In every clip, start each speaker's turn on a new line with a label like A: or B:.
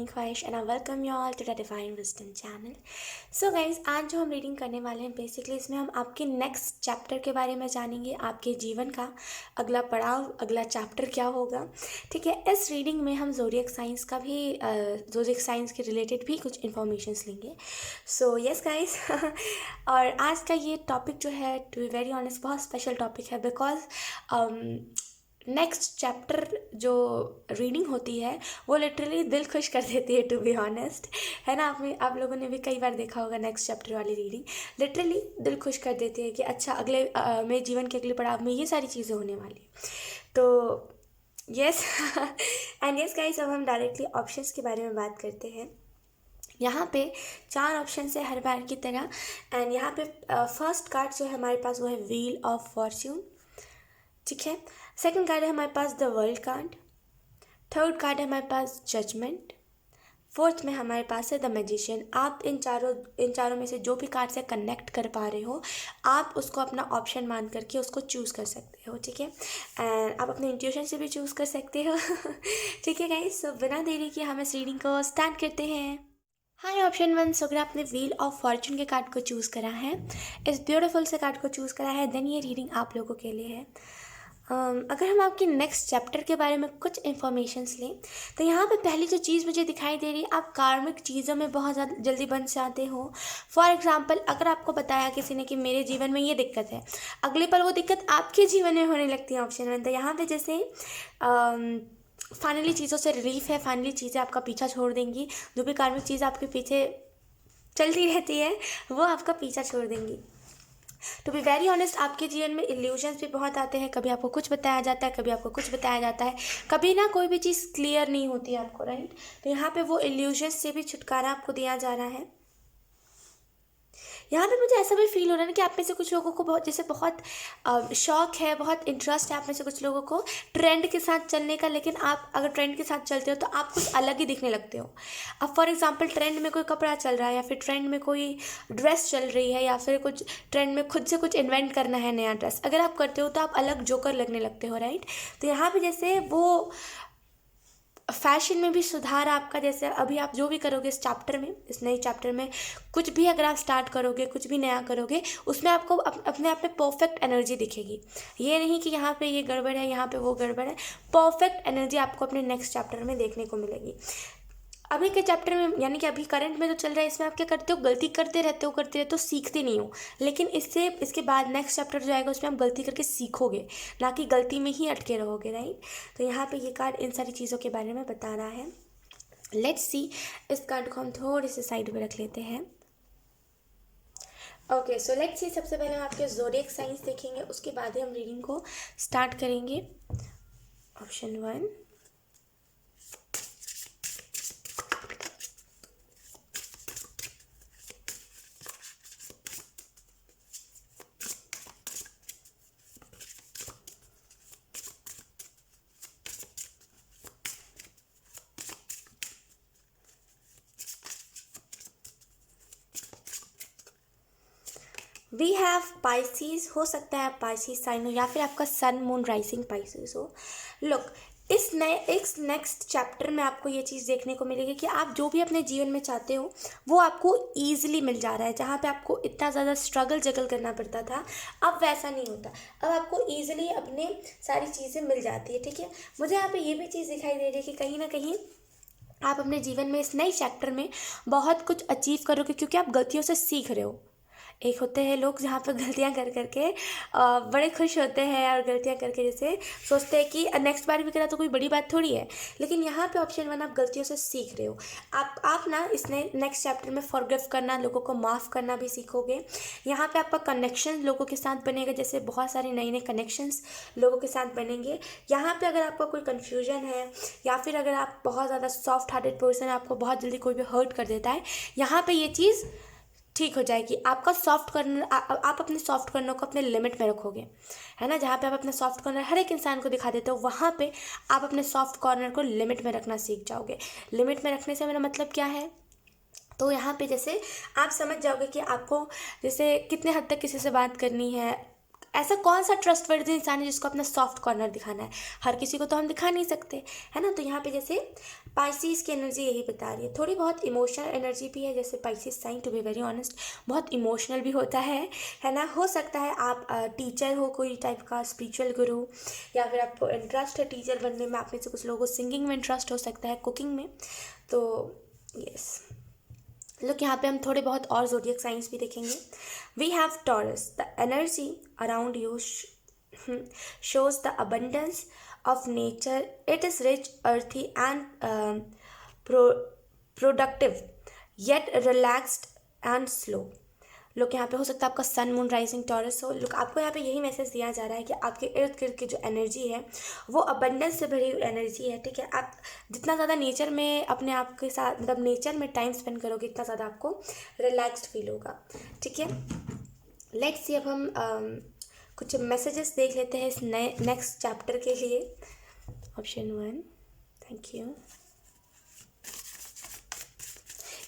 A: ख्वाहिश and I welcome you all to the divine wisdom channel. So guys, आज जो हम रीडिंग करने वाले हैं बेसिकली इसमें हम आपके नेक्स्ट चैप्टर के बारे में जानेंगे। आपके जीवन का अगला पड़ाव, अगला चैप्टर क्या होगा। ठीक है, इस रीडिंग में हम ज़ोडिएक साइंस का भी ज़ोडिएक साइंस के रिलेटेड भी कुछ इन्फॉर्मेशंस लेंगे। सो यस गाइज और आज का ये टॉपिक जो है टू बी वेरी ऑनेस्ट बहुत स्पेशल टॉपिक है बिकॉज नेक्स्ट चैप्टर जो रीडिंग होती है वो लिटरली दिल खुश कर देती है, टू बी ऑनेस्ट। है ना, आप लोगों ने भी कई बार देखा होगा नेक्स्ट चैप्टर वाली रीडिंग लिटरली दिल खुश कर देती है कि अच्छा अगले मेरे जीवन के अगले पड़ाव में ये सारी चीज़ें होने वाली है। तो यस एंड यस गाइस, अब हम डायरेक्टली ऑप्शंस के बारे में बात करते हैं। यहाँ पे 4 ऑप्शन है हर बार की तरह। एंड यहाँ पे फर्स्ट कार्ड जो है हमारे पास वो है व्हील ऑफ फॉर्च्यून। ठीक है, सेकंड कार्ड है हमारे पास the world card. Third card है हमारे पास जजमेंट। फोर्थ में हमारे पास है द मैजिशियन। आप इन चारों में से जो भी कार्ड से कनेक्ट कर पा रहे हो आप उसको अपना ऑप्शन मान करके उसको चूज़ कर सकते हो। ठीक है, एंड आप अपने इंट्यूशन से भी चूज़ कर सकते हो। ठीक है गाइस, सो बिना देरी के हम इस रीडिंग को स्टार्ट करते हैं। हाय ऑप्शन 1, सो अगर आपने व्हील ऑफ फॉर्चून के कार्ड को चूज़ करा है, इस ब्यूटीफुल से कार्ड को चूज़ करा है, देन ये रीडिंग आप लोगों के लिए है। अगर हम आपके नेक्स्ट चैप्टर के बारे में कुछ इन्फॉर्मेशंस लें तो यहाँ पे पहली जो चीज़ मुझे दिखाई दे रही है, आप कार्मिक चीज़ों में बहुत ज़्यादा जल्दी बन जाते हो। फॉर एग्जांपल, अगर आपको बताया किसी ने कि मेरे जीवन में ये दिक्कत है, अगले पल वो दिक्कत आपके जीवन में होने लगती है। ऑप्शन 1 तो यहाँ पे जैसे फाइनली चीज़ों से रिलीफ है, फाइनली चीज़ें आपका पीछा छोड़ देंगी। जो भी कार्मिक चीज़ आपके पीछे चलती रहती है वो आपका पीछा छोड़ देंगी। टू बी वेरी ऑनेस्ट, आपके जीवन में इल्यूजन्स भी बहुत आते हैं। कभी आपको कुछ बताया जाता है, कभी आपको कुछ बताया जाता है, कभी ना कोई भी चीज़ क्लियर नहीं होती है आपको, राइट। तो यहाँ पे वो इल्यूजन्स से भी छुटकारा आपको दिया जा रहा है। यहाँ पे मुझे ऐसा भी फील हो रहा है ना कि आप में से कुछ लोगों को बहुत शौक है, बहुत इंटरेस्ट है आप में से कुछ लोगों को ट्रेंड के साथ चलने का। लेकिन आप अगर ट्रेंड के साथ चलते हो तो आप कुछ अलग ही दिखने लगते हो। अब फॉर एग्जांपल, ट्रेंड में कोई कपड़ा चल रहा है या फिर ट्रेंड में कोई ड्रेस चल रही है या फिर कुछ ट्रेंड में खुद से कुछ इन्वेंट करना है नया ड्रेस, अगर आप करते हो तो आप अलग जोकर लगने लगते हो, राइट। तो यहाँ पे जैसे वो फैशन में भी सुधार आपका, जैसे अभी आप जो भी करोगे इस चैप्टर में, इस नए चैप्टर में कुछ भी अगर आप स्टार्ट करोगे, कुछ भी नया करोगे, उसमें आपको अपने आप में परफेक्ट एनर्जी दिखेगी। ये नहीं कि यहाँ पे ये गड़बड़ है, यहाँ पे वो गड़बड़ है। परफेक्ट एनर्जी आपको अपने नेक्स्ट चैप्टर में देखने को मिलेगी। अभी के चैप्टर में यानी कि अभी करंट में जो चल रहा है, इसमें आप क्या करते हो, गलती करते रहते हो, सीखते नहीं हो। लेकिन इसके बाद नेक्स्ट चैप्टर जो आएगा उसमें आप गलती करके सीखोगे, ना कि गलती में ही अटके रहोगे, राइट। तो यहाँ पे ये कार्ड इन सारी चीज़ों के बारे में बता रहा है। लेट्स सी, इस कार्ड को हम थोड़े से साइड में रख लेते हैं। ओके, सो लेट्स सी, सबसे पहले हम आपके ज़ोडिएक साइंस देखेंगे, उसके बाद ही हम रीडिंग को स्टार्ट करेंगे। Option 1, we have Pisces. हो सकता है आप पाइसिस साइन हो या फिर आपका सन मून राइजिंग पाइसिस हो। लुक, इस नेक्स्ट चैप्टर में आपको ये चीज़ देखने को मिलेगी कि आप जो भी अपने जीवन में चाहते हो वो आपको ईजिली मिल जा रहा है। जहाँ पे आपको इतना ज़्यादा स्ट्रगल जगल करना पड़ता था, अब वैसा नहीं होता। अब आपको ईजिली अपने सारी चीज़ें मिल जाती है। ठीक है, मुझे यहाँ पे ये भी चीज़ दिखाई दे रही है कि कहीं ना कहीं आप अपने जीवन में इस नई चैप्टर में बहुत कुछ अचीव करोगे, क्योंकि आप गलतियों से सीख रहे हो। एक होते हैं लोग जहाँ पे गलतियाँ कर करके बड़े खुश होते हैं और गलतियाँ करके जैसे सोचते हैं कि नेक्स्ट बार भी करा तो कोई बड़ी बात थोड़ी है। लेकिन यहाँ पे ऑप्शन 1, आप गलतियों से सीख रहे हो। आप ना इस नेक्स्ट चैप्टर में फॉरगिव करना, लोगों को माफ़ करना भी सीखोगे। यहाँ पे आपका कनेक्शन लोगों के साथ बनेगा, जैसे बहुत सारे नए नए कनेक्शंस लोगों के साथ बनेंगे। यहाँ पे अगर आपका कोई कन्फ्यूजन है या फिर अगर आप बहुत ज़्यादा सॉफ्ट हार्टेड पर्सन है, आपको बहुत जल्दी कोई भी हर्ट कर देता है, यहाँ पे ये चीज़ ठीक हो जाएगी। आपका सॉफ्ट कॉर्नर, आप अपने सॉफ्ट कॉर्नर को अपने लिमिट में रखोगे, है ना। जहाँ पे आप अपने सॉफ्ट कॉर्नर हर एक इंसान को दिखा देते हो, वहाँ पे आप अपने सॉफ्ट कॉर्नर को लिमिट में रखना सीख जाओगे। लिमिट में रखने से मेरा मतलब क्या है, तो यहाँ पे जैसे आप समझ जाओगे कि आपको जैसे कितने हद तक किसी से बात करनी है, ऐसा कौन सा ट्रस्टवर्दी इंसान है जिसको अपना सॉफ्ट कॉर्नर दिखाना है? हर किसी को तो हम दिखा नहीं सकते, है ना। तो यहाँ पे जैसे पाइसिस की एनर्जी यही बता रही है, थोड़ी बहुत इमोशनल एनर्जी भी है, जैसे Pisces sign to be very honest बहुत इमोशनल भी होता है ना। हो सकता है आप टीचर हो, कोई टाइप का स्पिरिचुअल गुरु, या फिर आपको इंटरेस्ट है टीचर बनने में। आप में से कुछ लोगों को सिंगिंग में इंटरेस्ट हो सकता है, कुकिंग में। तो यस, लोग यहाँ पे हम थोड़े बहुत और जोडियक साइंस भी देखेंगे। We have Taurus, the energy around you shows the abundance of nature. It is rich, earthy, and productive, yet relaxed and slow. लोग यहाँ पे हो सकता है आपका सन मून राइजिंग टॉरस हो। लोग आपको यहाँ पे यही मैसेज दिया जा रहा है कि आपके इर्द गिर्द की जो एनर्जी है वो अबंडेंस से भरी हुई एनर्जी है, ठीक है। आप जितना ज़्यादा नेचर में अपने आप के साथ, मतलब नेचर में टाइम स्पेंड करोगे, इतना ज़्यादा आपको रिलैक्स्ड फील होगा, ठीक है। लेट्स सी, अब हम कुछ मैसेजेस देख लेते हैं इस नए नेक्स्ट चैप्टर के लिए। Option 1, thank you.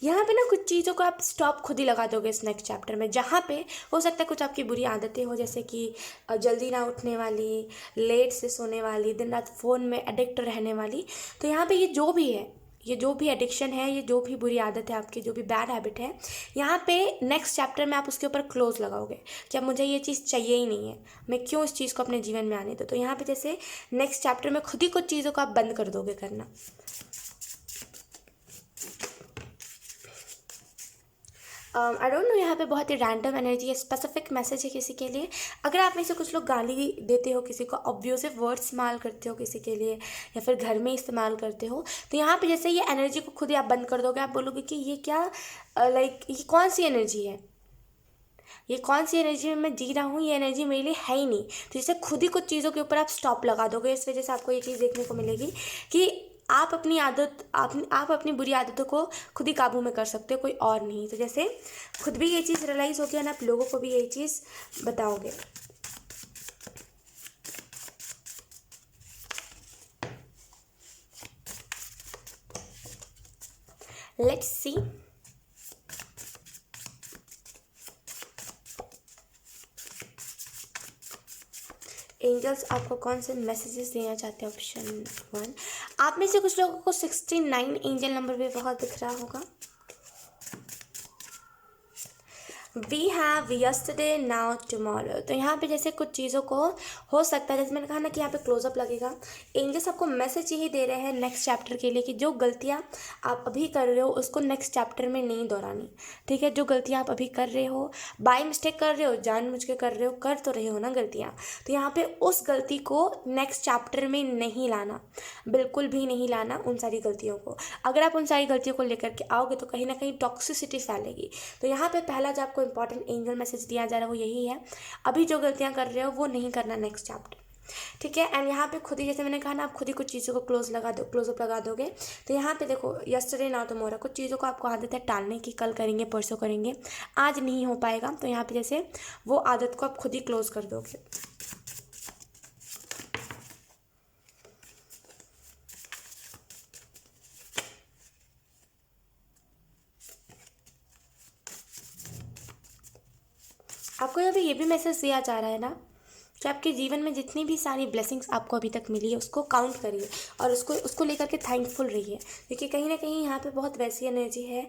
A: यहाँ पे ना कुछ चीज़ों को आप स्टॉप खुद ही लगा दोगे इस नेक्स्ट चैप्टर में, जहाँ पे हो सकता है कुछ आपकी बुरी आदतें हो, जैसे कि जल्दी ना उठने वाली, लेट से सोने वाली, दिन रात फ़ोन में एडिक्ट रहने वाली। तो यहाँ पे ये जो भी है, ये जो भी एडिक्शन है, ये जो भी बुरी आदत है आपकी, जो भी बैड हैबिट है, यहाँ पे नेक्स्ट चैप्टर में आप उसके ऊपर क्लोज लगाओगे कि अब मुझे ये चीज़ चाहिए ही नहीं है, मैं क्यों इस चीज़ को अपने जीवन में आने दूँ। तो यहाँ पे जैसे नेक्स्ट चैप्टर में खुद ही कुछ चीज़ों को आप बंद कर दोगे करना। आई डोंट नो, यहाँ पे बहुत ही रैंडम एनर्जी है, स्पेसिफिक मैसेज है किसी के लिए। अगर आप में से कुछ लोग गाली देते हो किसी को, ऑब्यूसिव वर्ड्स इस्तेमाल करते हो किसी के लिए, या फिर घर में इस्तेमाल करते हो, तो यहाँ पे जैसे ये एनर्जी को खुद ही आप बंद कर दोगे। आप बोलोगे कि ये क्या, लाइक ये कौन सी एनर्जी है, ये कौन सी एनर्जी में मैं जी रहा हूँ, ये एनर्जी मेरे लिए है ही नहीं। तो जैसे खुद ही कुछ चीज़ों के ऊपर आप स्टॉप लगा दोगे। इस वजह से आपको ये चीज़ देखने को मिलेगी कि आप अपनी आदत, आप अपनी बुरी आदतों को खुद ही काबू में कर सकते हो, कोई और नहीं। तो जैसे खुद भी ये चीज़ रियलाइज़ होगी और आप लोगों को भी ये चीज़ बताओगे। लेट्स सी, एंजल्स आपको कौन से मैसेजेस देना चाहते हैं। ऑप्शन 1, आप में से कुछ लोगों को 69 एंजल नंबर भी बहुत दिख रहा होगा। We have yesterday, now, tomorrow. तो यहाँ पे जैसे कुछ चीज़ों को हो सकता है, जैसे मैंने कहा ना कि यहाँ पे क्लोजअप लगेगा। एंजल्स आपको मैसेज यही दे रहे हैं नेक्स्ट चैप्टर के लिए कि जो गलतियाँ आप अभी कर रहे हो उसको नेक्स्ट चैप्टर में नहीं दोहरानी, ठीक है। जो गलतियाँ आप अभी कर रहे हो, बाय मिस्टेक कर रहे हो, जानबूझ के कर रहे हो, कर तो रहे हो ना गलतियाँ, तो यहाँ पे उस गलती को नेक्स्ट चैप्टर में नहीं लाना, बिल्कुल भी नहीं लाना उन सारी गलतियों को। अगर आप उन सारी गलतियों को लेकर के आओगे तो कहीं ना कहीं टॉक्सिसिटी फैलेगी। तो यहाँ पे पहला जो आपको इंपॉर्टेंट एंजल मैसेज दिया जा रहा है वो यही है, अभी जो गलतियाँ कर रहे हो वो नहीं करना नेक्स्ट चैप्टर, ठीक है। एंड यहाँ पे खुद ही, जैसे मैंने कहा ना, आप खुद ही कुछ चीज़ों को क्लोजअप लगा दोगे। तो यहाँ पे देखो, यस्टरडे नाउ टुमारो, कुछ चीज़ों को आपको आदत है टालने की, कल करेंगे, परसों करेंगे, आज नहीं हो पाएगा। तो यहाँ पे जैसे वो आदत को आप खुद ही क्लोज कर दोगे। आपको यहाँ पे ये भी मैसेज दिया जा रहा है ना कि आपके जीवन में जितनी भी सारी ब्लेसिंग्स आपको अभी तक मिली है उसको काउंट करिए और उसको लेकर के थैंकफुल रहिए, क्योंकि कहीं ना कहीं यहाँ पे बहुत वैसी एनर्जी है।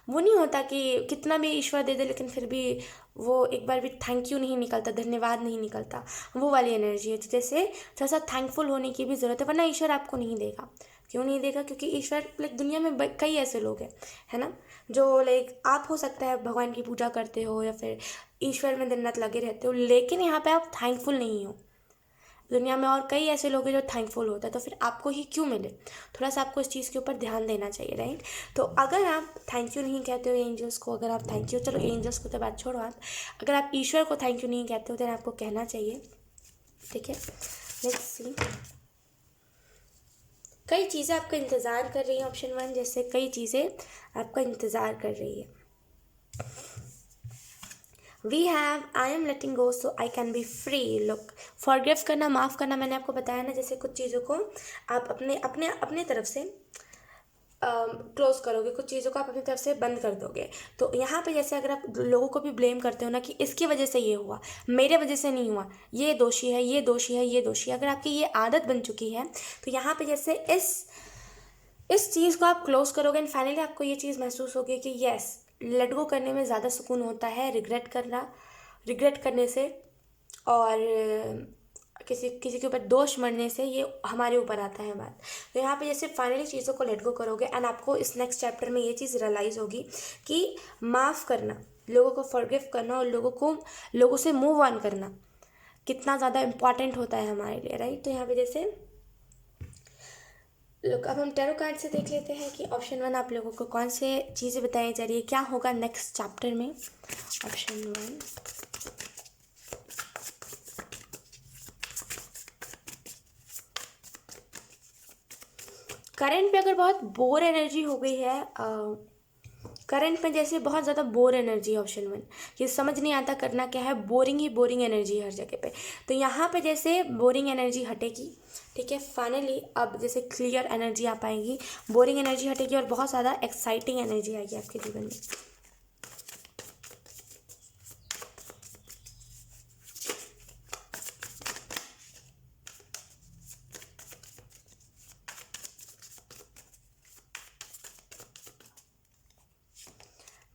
A: वो नहीं होता कि कितना भी ईश्वर दे दे लेकिन फिर भी वो एक बार भी थैंक यू नहीं निकलता, धन्यवाद नहीं निकलता, वो वाली एनर्जी है। तो जैसे थोड़ा सा थैंकफुल होने की भी ज़रूरत है, वरना ईश्वर आपको नहीं देगा। क्यों नहीं देगा? क्योंकि ईश्वर, लाइक दुनिया में कई ऐसे लोग हैं, है ना, जो लाइक आप हो सकता है भगवान की पूजा करते हो या फिर ईश्वर में दिन रात लगे रहते हो, लेकिन यहाँ पे आप थैंकफुल नहीं हो। दुनिया में और कई ऐसे लोग हैं जो थैंकफुल होता है, तो फिर आपको ही क्यों मिले? थोड़ा सा आपको इस चीज़ के ऊपर ध्यान देना चाहिए, राइट। तो अगर आप थैंक यू नहीं कहते हो एंजल्स को, अगर आप थैंक यू, चलो एंजल्स को तो बात छोड़ो, आप अगर आप ईश्वर को थैंक यू नहीं कहते हो तो आपको कहना चाहिए, ठीक है। लेट्स सी, कई चीज़ें आपका इंतज़ार कर रही हैं। ऑप्शन 1, जैसे कई चीज़ें आपका इंतज़ार कर रही है। We have I am letting go so I can be free. Look, forgive करना, माफ़ करना, मैंने आपको बताया ना, जैसे कुछ चीज़ों को आप अपने तरफ से क्लोज करोगे, कुछ चीज़ों को आप अपनी तरफ से बंद कर दोगे। तो यहाँ पे जैसे अगर आप लोगों को भी ब्लेम करते हो ना कि इसकी वजह से ये हुआ, मेरे वजह से नहीं हुआ, ये दोषी है, ये दोषी है, ये दोषी है, अगर आपकी ये आदत बन चुकी है तो यहाँ पे जैसे इस चीज़ को आप क्लोज करोगे एंड फाइनली आपको ये चीज़ महसूस होगी कि यस, लेट गो करने में ज़्यादा सुकून होता है रिग्रेट करने से, और किसी किसी के ऊपर दोष मढ़ने से ये हमारे ऊपर आता है बात। तो यहाँ पे जैसे फाइनली चीज़ों को लेट गो करोगे एंड आपको इस नेक्स्ट चैप्टर में ये चीज़ रियलाइज़ होगी कि माफ़ करना, लोगों को फॉरगिव करना और लोगों से मूव ऑन करना कितना ज़्यादा इम्पॉर्टेंट होता है हमारे लिए, राइट। तो यहाँ पे जैसे लोग, अब हम टैरो कार्ड से देख लेते हैं कि ऑप्शन 1 आप लोगों को कौन से चीज़ें बताई जा रही है, क्या होगा नेक्स्ट चैप्टर में। ऑप्शन 1, करंट पे अगर बहुत बोर एनर्जी हो गई है, करंट में जैसे बहुत ज़्यादा बोर एनर्जी, ऑप्शन 1, ये समझ नहीं आता करना क्या है, बोरिंग ही बोरिंग एनर्जी हर जगह पे। तो यहाँ पे जैसे बोरिंग एनर्जी हटेगी, ठीक है। फाइनली अब जैसे क्लियर एनर्जी आ पाएगी, बोरिंग एनर्जी हटेगी और बहुत ज़्यादा एक्साइटिंग एनर्जी आएगी आपके जीवन में।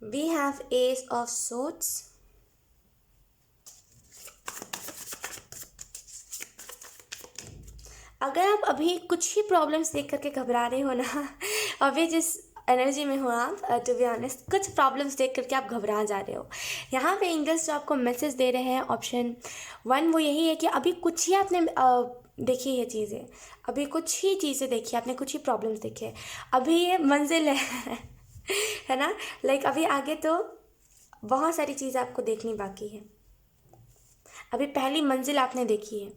A: We have Ace of Swords. अगर आप अभी कुछ ही प्रॉब्लम्स देख करके घबरा रहे हो ना, अभी जिस एनर्जी में हो आप, टू बी ऑनेस्ट कुछ प्रॉब्लम्स देख करके आप घबरा जा रहे हो, यहाँ पे एंजल्स जो आपको मैसेज दे रहे हैं ऑप्शन 1 वो यही है कि अभी कुछ ही आपने देखी है चीज़ें, अभी कुछ ही चीज़ें देखी है आपने, कुछ ही प्रॉब्लम्स देखे हैं, अभी ये मंजिल है ना, लाइक अभी आगे तो बहुत सारी चीज़ें आपको देखनी बाकी है, अभी पहली मंजिल आपने देखी है,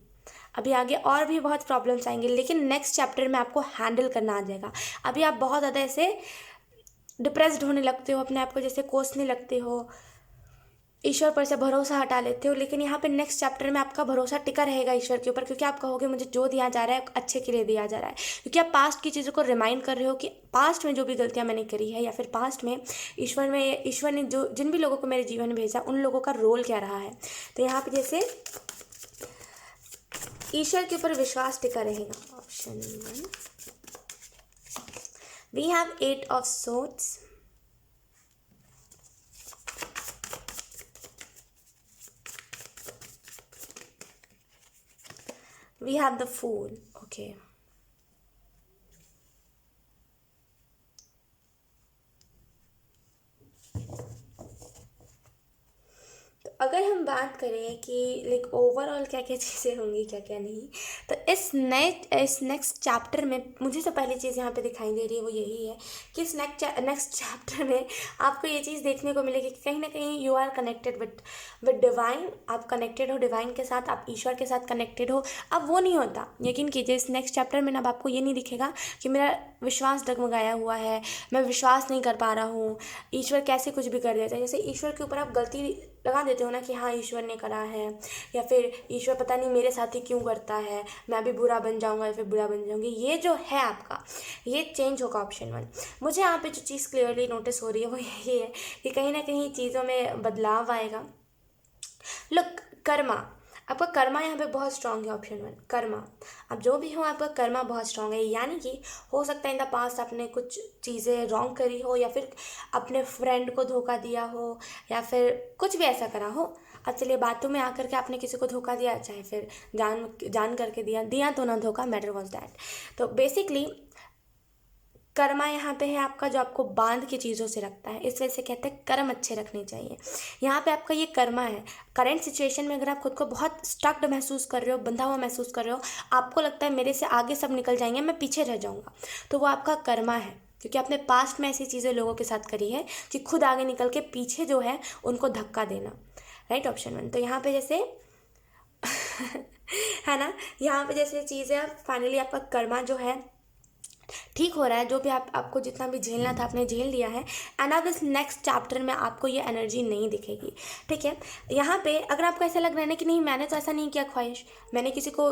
A: अभी आगे और भी बहुत प्रॉब्लम्स आएंगे, लेकिन नेक्स्ट चैप्टर में आपको हैंडल करना आ जाएगा। अभी आप बहुत ज़्यादा ऐसे डिप्रेस्ड होने लगते हो, अपने आप को जैसे कोसने लगते हो, ईश्वर पर से भरोसा हटा लेते हो, लेकिन यहाँ पे नेक्स्ट चैप्टर में आपका भरोसा टिका रहेगा ईश्वर के ऊपर, क्योंकि आप कहोगे मुझे जो दिया जा रहा है अच्छे के लिए दिया जा रहा है, क्योंकि आप पास्ट की चीज़ों को रिमाइंड कर रहे हो कि पास्ट में जो भी गलतियाँ मैंने करी है, या फिर पास्ट में ईश्वर ने जो जिन भी लोगों को मेरे जीवन में भेजा उन लोगों का रोल क्या रहा है। तो यहाँ पर जैसे ईश्वर के ऊपर विश्वास टिका रहेगा। Option 1 we have 8 of Swords, we have the Fool. Okay, अगर हम बात करें कि लाइक ओवरऑल क्या क्या चीज़ें होंगी, क्या क्या नहीं, तो इस नेक्स्ट चैप्टर में मुझे जो पहली चीज़ यहाँ पे दिखाई दे रही है वो यही है कि इस नेक्स्ट चैप्टर में आपको ये चीज़ देखने को मिलेगी कि कहीं ना कहीं you are connected with divine, आप कनेक्टेड हो डिवाइन के साथ, आप ईश्वर के साथ कनेक्टेड हो। अब वो नहीं होता, यकीन कीजिए इस नेक्स्ट चैप्टर में अब आपको ये नहीं दिखेगा कि मेरा विश्वास डगमगाया हुआ है, मैं विश्वास नहीं कर पा रहा हूँ, ईश्वर कैसे कुछ भी कर देता है। जैसे ईश्वर के ऊपर आप गलती लगा देते हो ना कि हाँ ईश्वर ने करा है, या फिर ईश्वर पता नहीं मेरे साथ ही क्यों करता है, मैं भी बुरा बन जाऊंगा या फिर बुरा बन जाऊंगी, ये जो है आपका ये चेंज होगा। ऑप्शन 1 मुझे यहाँ पे जो चीज़ क्लियरली नोटिस हो रही है वो यही है कि कहीं ना कहीं चीज़ों में बदलाव आएगा। लुक, कर्मा, आपका कर्मा यहाँ पे बहुत स्ट्रांग है। ऑप्शन 1 कर्मा, आप जो भी हो आपका कर्मा बहुत स्ट्रांग है, यानी कि हो सकता है इन द पास्ट आपने कुछ चीज़ें रॉन्ग करी हो, या फिर अपने फ्रेंड को धोखा दिया हो, या फिर कुछ भी ऐसा करा हो। अब चलिए बातों में आकर के आपने किसी को धोखा दिया, चाहे फिर जान करके दिया तो ना धोखा, मैटर वॉज दैट। तो बेसिकली कर्मा यहाँ पे है आपका, जो आपको बांध के चीज़ों से रखता है, इस वजह से कहते हैं कर्म अच्छे रखने चाहिए। यहाँ पे आपका ये कर्मा है। करंट सिचुएशन में अगर आप खुद को बहुत स्टक्ड महसूस कर रहे हो, बंधा हुआ महसूस कर रहे हो, आपको लगता है मेरे से आगे सब निकल जाएंगे, मैं पीछे रह जाऊँगा, तो वो आपका कर्मा है, क्योंकि आपने पास्ट में ऐसी चीज़ें लोगों के साथ करी है कि खुद आगे निकल के पीछे जो है उनको धक्का देना, राइट। ऑप्शन 1 तो यहाँ पे जैसे है ना, यहाँ पे जैसे चीज़ है, फाइनली आपका कर्मा जो है ठीक हो रहा है, जो भी आपको जितना भी झेलना था आपने झेल लिया है, एंड अब इस नेक्स्ट चैप्टर में आपको ये एनर्जी नहीं दिखेगी, ठीक है। यहाँ पे अगर आपको ऐसा लग रहा है ना कि नहीं मैंने तो ऐसा नहीं किया ख्वाहिश, मैंने किसी को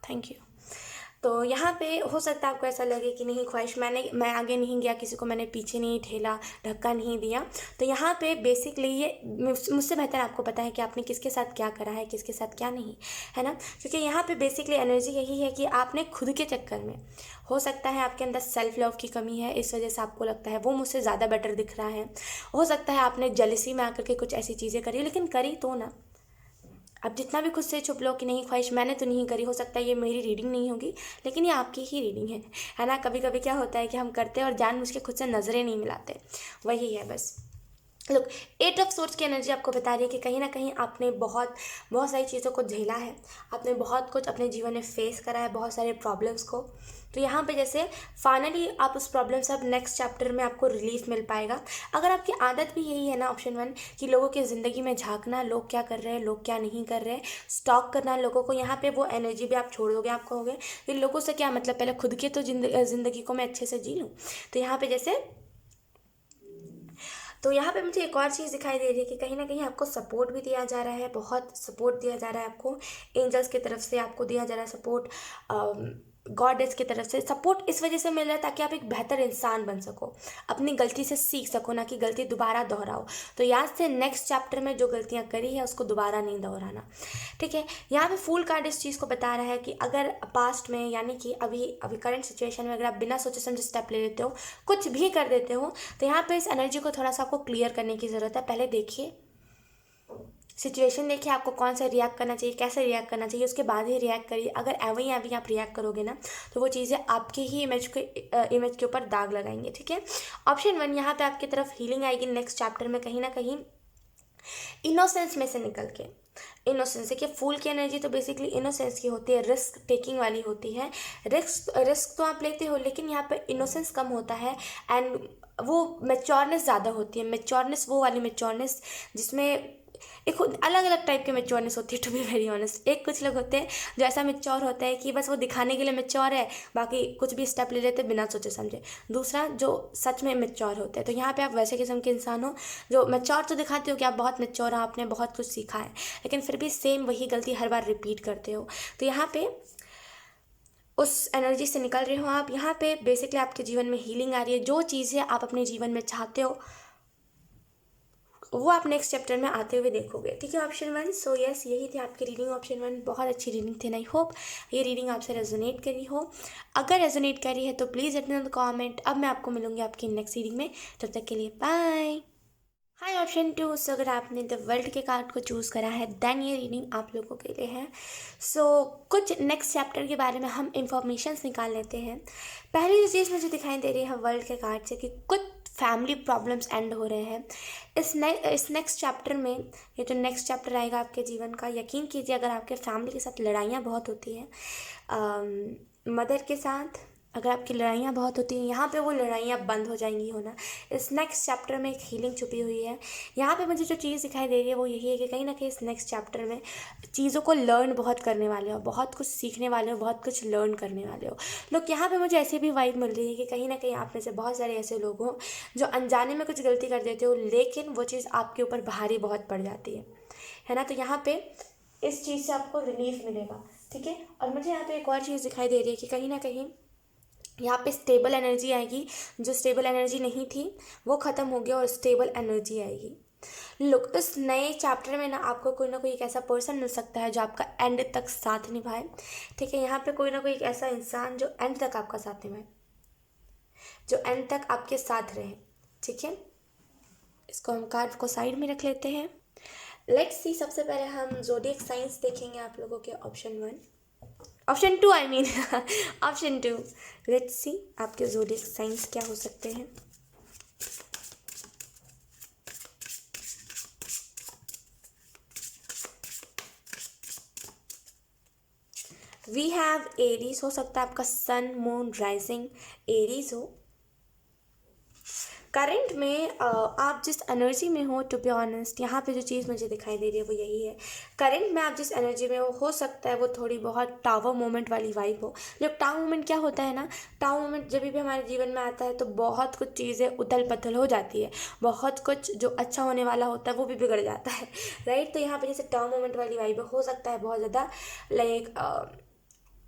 A: थैंक यू। तो यहाँ पे हो सकता है आपको ऐसा लगे कि नहीं ख्वाहिश, मैं आगे नहीं गया, किसी को मैंने पीछे नहीं ठेला, धक्का नहीं दिया। तो यहाँ पे बेसिकली ये मुझसे बेहतर आपको पता है कि आपने किसके साथ क्या करा है, किसके साथ क्या नहीं, है ना। क्योंकि यहाँ पे बेसिकली एनर्जी यही है कि आपने खुद के चक्कर में, हो सकता है आपके अंदर सेल्फ लव की कमी है, इस वजह से आपको लगता है वो मुझसे ज़्यादा बेटर दिख रहा है। हो सकता है आपने जेलसी में आकर के कुछ ऐसी चीज़ें करी, लेकिन करी तो ना। अब जितना भी खुद से छुप लो कि नहीं ख्वाहिश मैंने तो नहीं करी, हो सकता है ये मेरी रीडिंग नहीं होगी, लेकिन ये आपकी ही रीडिंग है ना। कभी कभी क्या होता है कि हम करते हैं और जानबूझ के खुद से नज़रें नहीं मिलाते, वही है बस। लुक, 8 ऑफ सोर्स की एनर्जी आपको बता रही है कि कहीं ना कहीं आपने बहुत बहुत सारी चीज़ों को झेला है, आपने बहुत कुछ अपने जीवन में फेस करा है, बहुत सारे प्रॉब्लम्स को। तो यहाँ पे जैसे फाइनली आप उस प्रॉब्लम से अब नेक्स्ट चैप्टर में आपको रिलीफ मिल पाएगा। अगर आपकी आदत भी यही है ना, ऑप्शन 1, कि लोगों की ज़िंदगी में झांकना, लोग क्या कर रहे हैं, लोग क्या नहीं कर रहे हैं, स्टॉक करना लोगों को, यहाँ पे वो एनर्जी भी आप छोड़ दोगे। आप कहोगे कि लोगों से क्या मतलब, पहले खुद की तो ज़िंदगी को मैं अच्छे से जी लूँ। तो यहाँ पे जैसे, तो यहाँ पे मुझे एक और चीज़ दिखाई दे रही है कि कहीं ना कहीं आपको सपोर्ट भी दिया जा रहा है, बहुत सपोर्ट दिया जा रहा है आपको, एंजल्स की तरफ से आपको दिया जा रहा है सपोर्ट, गॉडेस की तरफ से सपोर्ट इस वजह से मिल रहा है ताकि आप एक बेहतर इंसान बन सको, अपनी गलती से सीख सको, ना कि गलती दोबारा दोहराओ। तो याद से नेक्स्ट चैप्टर में जो गलतियाँ करी है उसको दोबारा नहीं दोहराना, ठीक है। यहाँ पे फूल कार्ड इस चीज़ को बता रहा है कि अगर पास्ट में, यानी कि अभी अभी करंट सिचुएशन में अगर आप बिना सोचे समझे स्टेप ले लेते हो, कुछ भी कर देते हो, तो यहाँ पे इस एनर्जी को थोड़ा सा आपको क्लियर करने की ज़रूरत है। पहले देखिए सिचुएशन, देखिए आपको कौन सा रिएक्ट करना चाहिए, कैसे रिएक्ट करना चाहिए, उसके बाद ही रिएक्ट करिए। अगर एवं अभी आप रिएक्ट करोगे ना, तो वो चीज़ें आपके ही इमेज के ऊपर दाग लगाएंगे, ठीक है। ऑप्शन 1, यहाँ पे आपकी तरफ हीलिंग आएगी नेक्स्ट चैप्टर में, कहीं ना कहीं इनोसेंस में से निकल के। इनोसेंस, देखिए फूल की एनर्जी तो बेसिकली इनोसेंस की होती है, रिस्क टेकिंग वाली होती है। रिस्क तो आप लेते हो, लेकिन यहाँ पे इनोसेंस कम होता है एंड वो मेच्योरनेस ज़्यादा होती है। मेच्योरनेस, वो वाली मेच्योरनेस जिसमें एक अलग अलग टाइप की मेच्योरनेस होती है, टू बी वेरी ऑनेस्ट। एक कुछ लोग होते हैं जो ऐसा मेच्योर होता है कि बस वो दिखाने के लिए मेच्योर है, बाकी कुछ भी स्टेप ले लेते हैं बिना सोचे समझे। दूसरा जो सच में मेच्योर होते हैं। तो यहाँ पे आप वैसे किस्म के इंसान हो जो मेच्योर तो दिखाते हो कि आप बहुत मेच्योर हो, आपने बहुत कुछ सीखा है, लेकिन फिर भी सेम वही गलती हर बार रिपीट करते हो। तो यहाँ पे उस एनर्जी से निकल रहे हो आप। यहाँ पे बेसिकली आपके जीवन में हीलिंग आ रही है। जो चीज़ें आप अपने जीवन में चाहते हो वो आप नेक्स्ट चैप्टर में आते हुए देखोगे, ठीक है। ऑप्शन 1, सो यस, यही थी आपकी रीडिंग ऑप्शन 1। बहुत अच्छी रीडिंग थी, आई होप ये रीडिंग आपसे रेजोनेट करी हो। अगर रेजोनेट करी है तो please let me know in the comment. अब मैं आपको मिलूंगी आपकी नेक्स्ट रीडिंग में, तब तक के लिए बाय। हाय ऑप्शन 2, सो अगर आपने द वर्ल्ड के कार्ड को चूज़ करा है देन ये रीडिंग आप लोगों के लिए है। सो कुछ नेक्स्ट चैप्टर के बारे में हम इंफॉर्मेशंस निकाल लेते हैं। पहली जो चीज़ मुझे दिखाई दे रही है वर्ल्ड के कार्ड से कि कुछ फैमिली प्रॉब्लम्स एंड हो रहे हैं इस नेक्स्ट चैप्टर में। ये जो नेक्स्ट चैप्टर आएगा आपके जीवन का, यकीन कीजिए अगर आपके फैमिली के साथ लड़ाइयाँ बहुत होती हैं, मदर के साथ अगर आपकी लड़ाइयाँ बहुत होती हैं, यहाँ पे वो लड़ाइयाँ बंद हो जाएंगी होना। इस नेक्स्ट चैप्टर में एक हीलिंग छुपी हुई है। यहाँ पे मुझे जो चीज़ दिखाई दे रही है वो यही है कि कहीं ना कहीं इस नेक्स्ट चैप्टर में चीज़ों को लर्न बहुत करने वाले हो, बहुत कुछ सीखने वाले हो, बहुत कुछ लर्न करने वाले हो। लोग यहाँ पे मुझे ऐसी भी वाइब मिल रही है कि कहीं ना कहीं आप में से बहुत सारे ऐसे लोग हों जो अनजाने में कुछ गलती कर देते हो, लेकिन वो चीज़ आपके ऊपर भारी बहुत पड़ जाती है ना। तो यहाँ पे इस चीज़ से आपको रिलीफ मिलेगा, ठीक है। और मुझे यहाँ पे एक और चीज़ दिखाई दे रही है कि कहीं ना कहीं यहाँ पे स्टेबल एनर्जी आएगी। जो स्टेबल एनर्जी नहीं थी वो ख़त्म हो गया और स्टेबल एनर्जी आएगी। लुक, इस नए चैप्टर में ना कोई एक ऐसा पर्सन मिल सकता है जो आपका एंड तक साथ निभाए, ठीक है। यहाँ पे कोई ना कोई एक ऐसा इंसान जो एंड तक आपका साथ निभाए, जो एंड तक आपके साथ रहे, ठीक है। इसको हम कार्ड को साइड में रख लेते हैं। लेट्स सी, सबसे पहले हम ज़ोडिएक साइंस देखेंगे आप लोगों के option 2 I mean option 2। Let's see आपके ज़ोडिएक साइंस क्या हो सकते हैं। वी हैव एरीज, हो सकता है आपका सन मून राइजिंग एरीज हो। करंट में आप जिस एनर्जी में हो, टू बी ऑनेस्ट यहाँ पे जो चीज़ मुझे दिखाई दे रही है वो यही है। करंट में आप जिस एनर्जी में हो सकता है वो थोड़ी बहुत टावर मोमेंट वाली वाइब हो। जब टावर मोमेंट क्या होता है ना, टावर मोमेंट जब भी हमारे जीवन में आता है तो बहुत कुछ चीज़ें उथल पथल हो जाती है, बहुत कुछ जो अच्छा होने वाला होता है वो भी बिगड़ जाता है, राइट। तो यहाँ पर जैसे टावर मोमेंट वाली वाइब हो सकता है बहुत ज़्यादा लाइक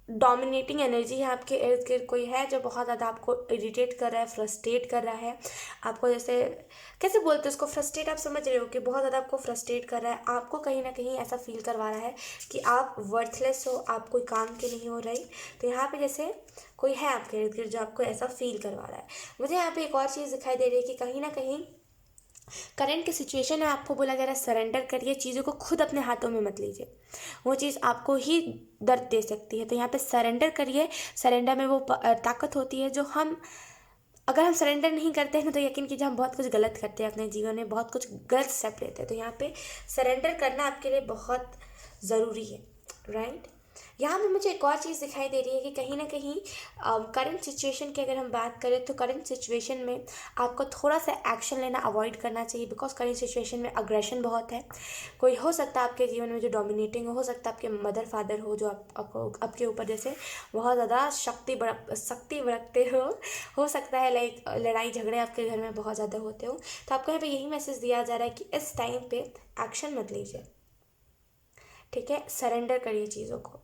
A: डोमिनेटिंग एनर्जी है आपके इर्द गिर्द, कोई है जो बहुत ज़्यादा आपको इरिटेट कर रहा है, फ्रस्ट्रेट कर रहा है आपको। जैसे कैसे बोलते हैं उसको, फ्रस्ट्रेट, आप समझ रहे हो कि बहुत ज़्यादा आपको फ्रस्ट्रेट कर रहा है, आपको कहीं ना कहीं ऐसा फील करवा रहा है कि आप वर्थलेस हो, आप कोई काम के नहीं हो रही। तो यहाँ पे जैसे कोई है आपके इर्द गिर्द जो आपको ऐसा फील करवा रहा है। मुझे यहाँ पे एक और चीज़ दिखाई दे रही है कि कहीं ना कहीं करंट की सिचुएशन में आपको बोला जा रहा है सरेंडर करिए, चीज़ों को खुद अपने हाथों में मत लीजिए, वो चीज़ आपको ही दर्द दे सकती है। तो यहाँ पे सरेंडर करिए। सरेंडर में वो ताकत होती है जो हम, अगर हम सरेंडर नहीं करते हैं तो यकीन कीजिए हम बहुत कुछ गलत करते हैं अपने जीवन में, बहुत कुछ गलत स्टेप लेते हैं। तो यहाँ पे सरेंडर करना आपके लिए बहुत ज़रूरी है, राइट। यहाँ पे मुझे एक और चीज़ दिखाई दे रही है कि कहीं ना कहीं करंट सिचुएशन की अगर हम बात करें तो करंट सिचुएशन में आपको थोड़ा सा एक्शन लेना अवॉइड करना चाहिए, बिकॉज करंट सिचुएशन में अग्रेशन बहुत है। कोई हो सकता है आपके जीवन में जो डोमिनेटिंग हो सकता है आपके मदर फादर हो जो आपको आपके ऊपर जैसे बहुत ज़्यादा शक्ति बरतते हो सकता है, लाइक लड़ाई झगड़े आपके घर में बहुत ज़्यादा होते हो। तो आपको यहाँ पे यही मैसेज दिया जा रहा है कि इस टाइम पे एक्शन मत लीजिए, ठीक है, सरेंडर करिए चीज़ों को।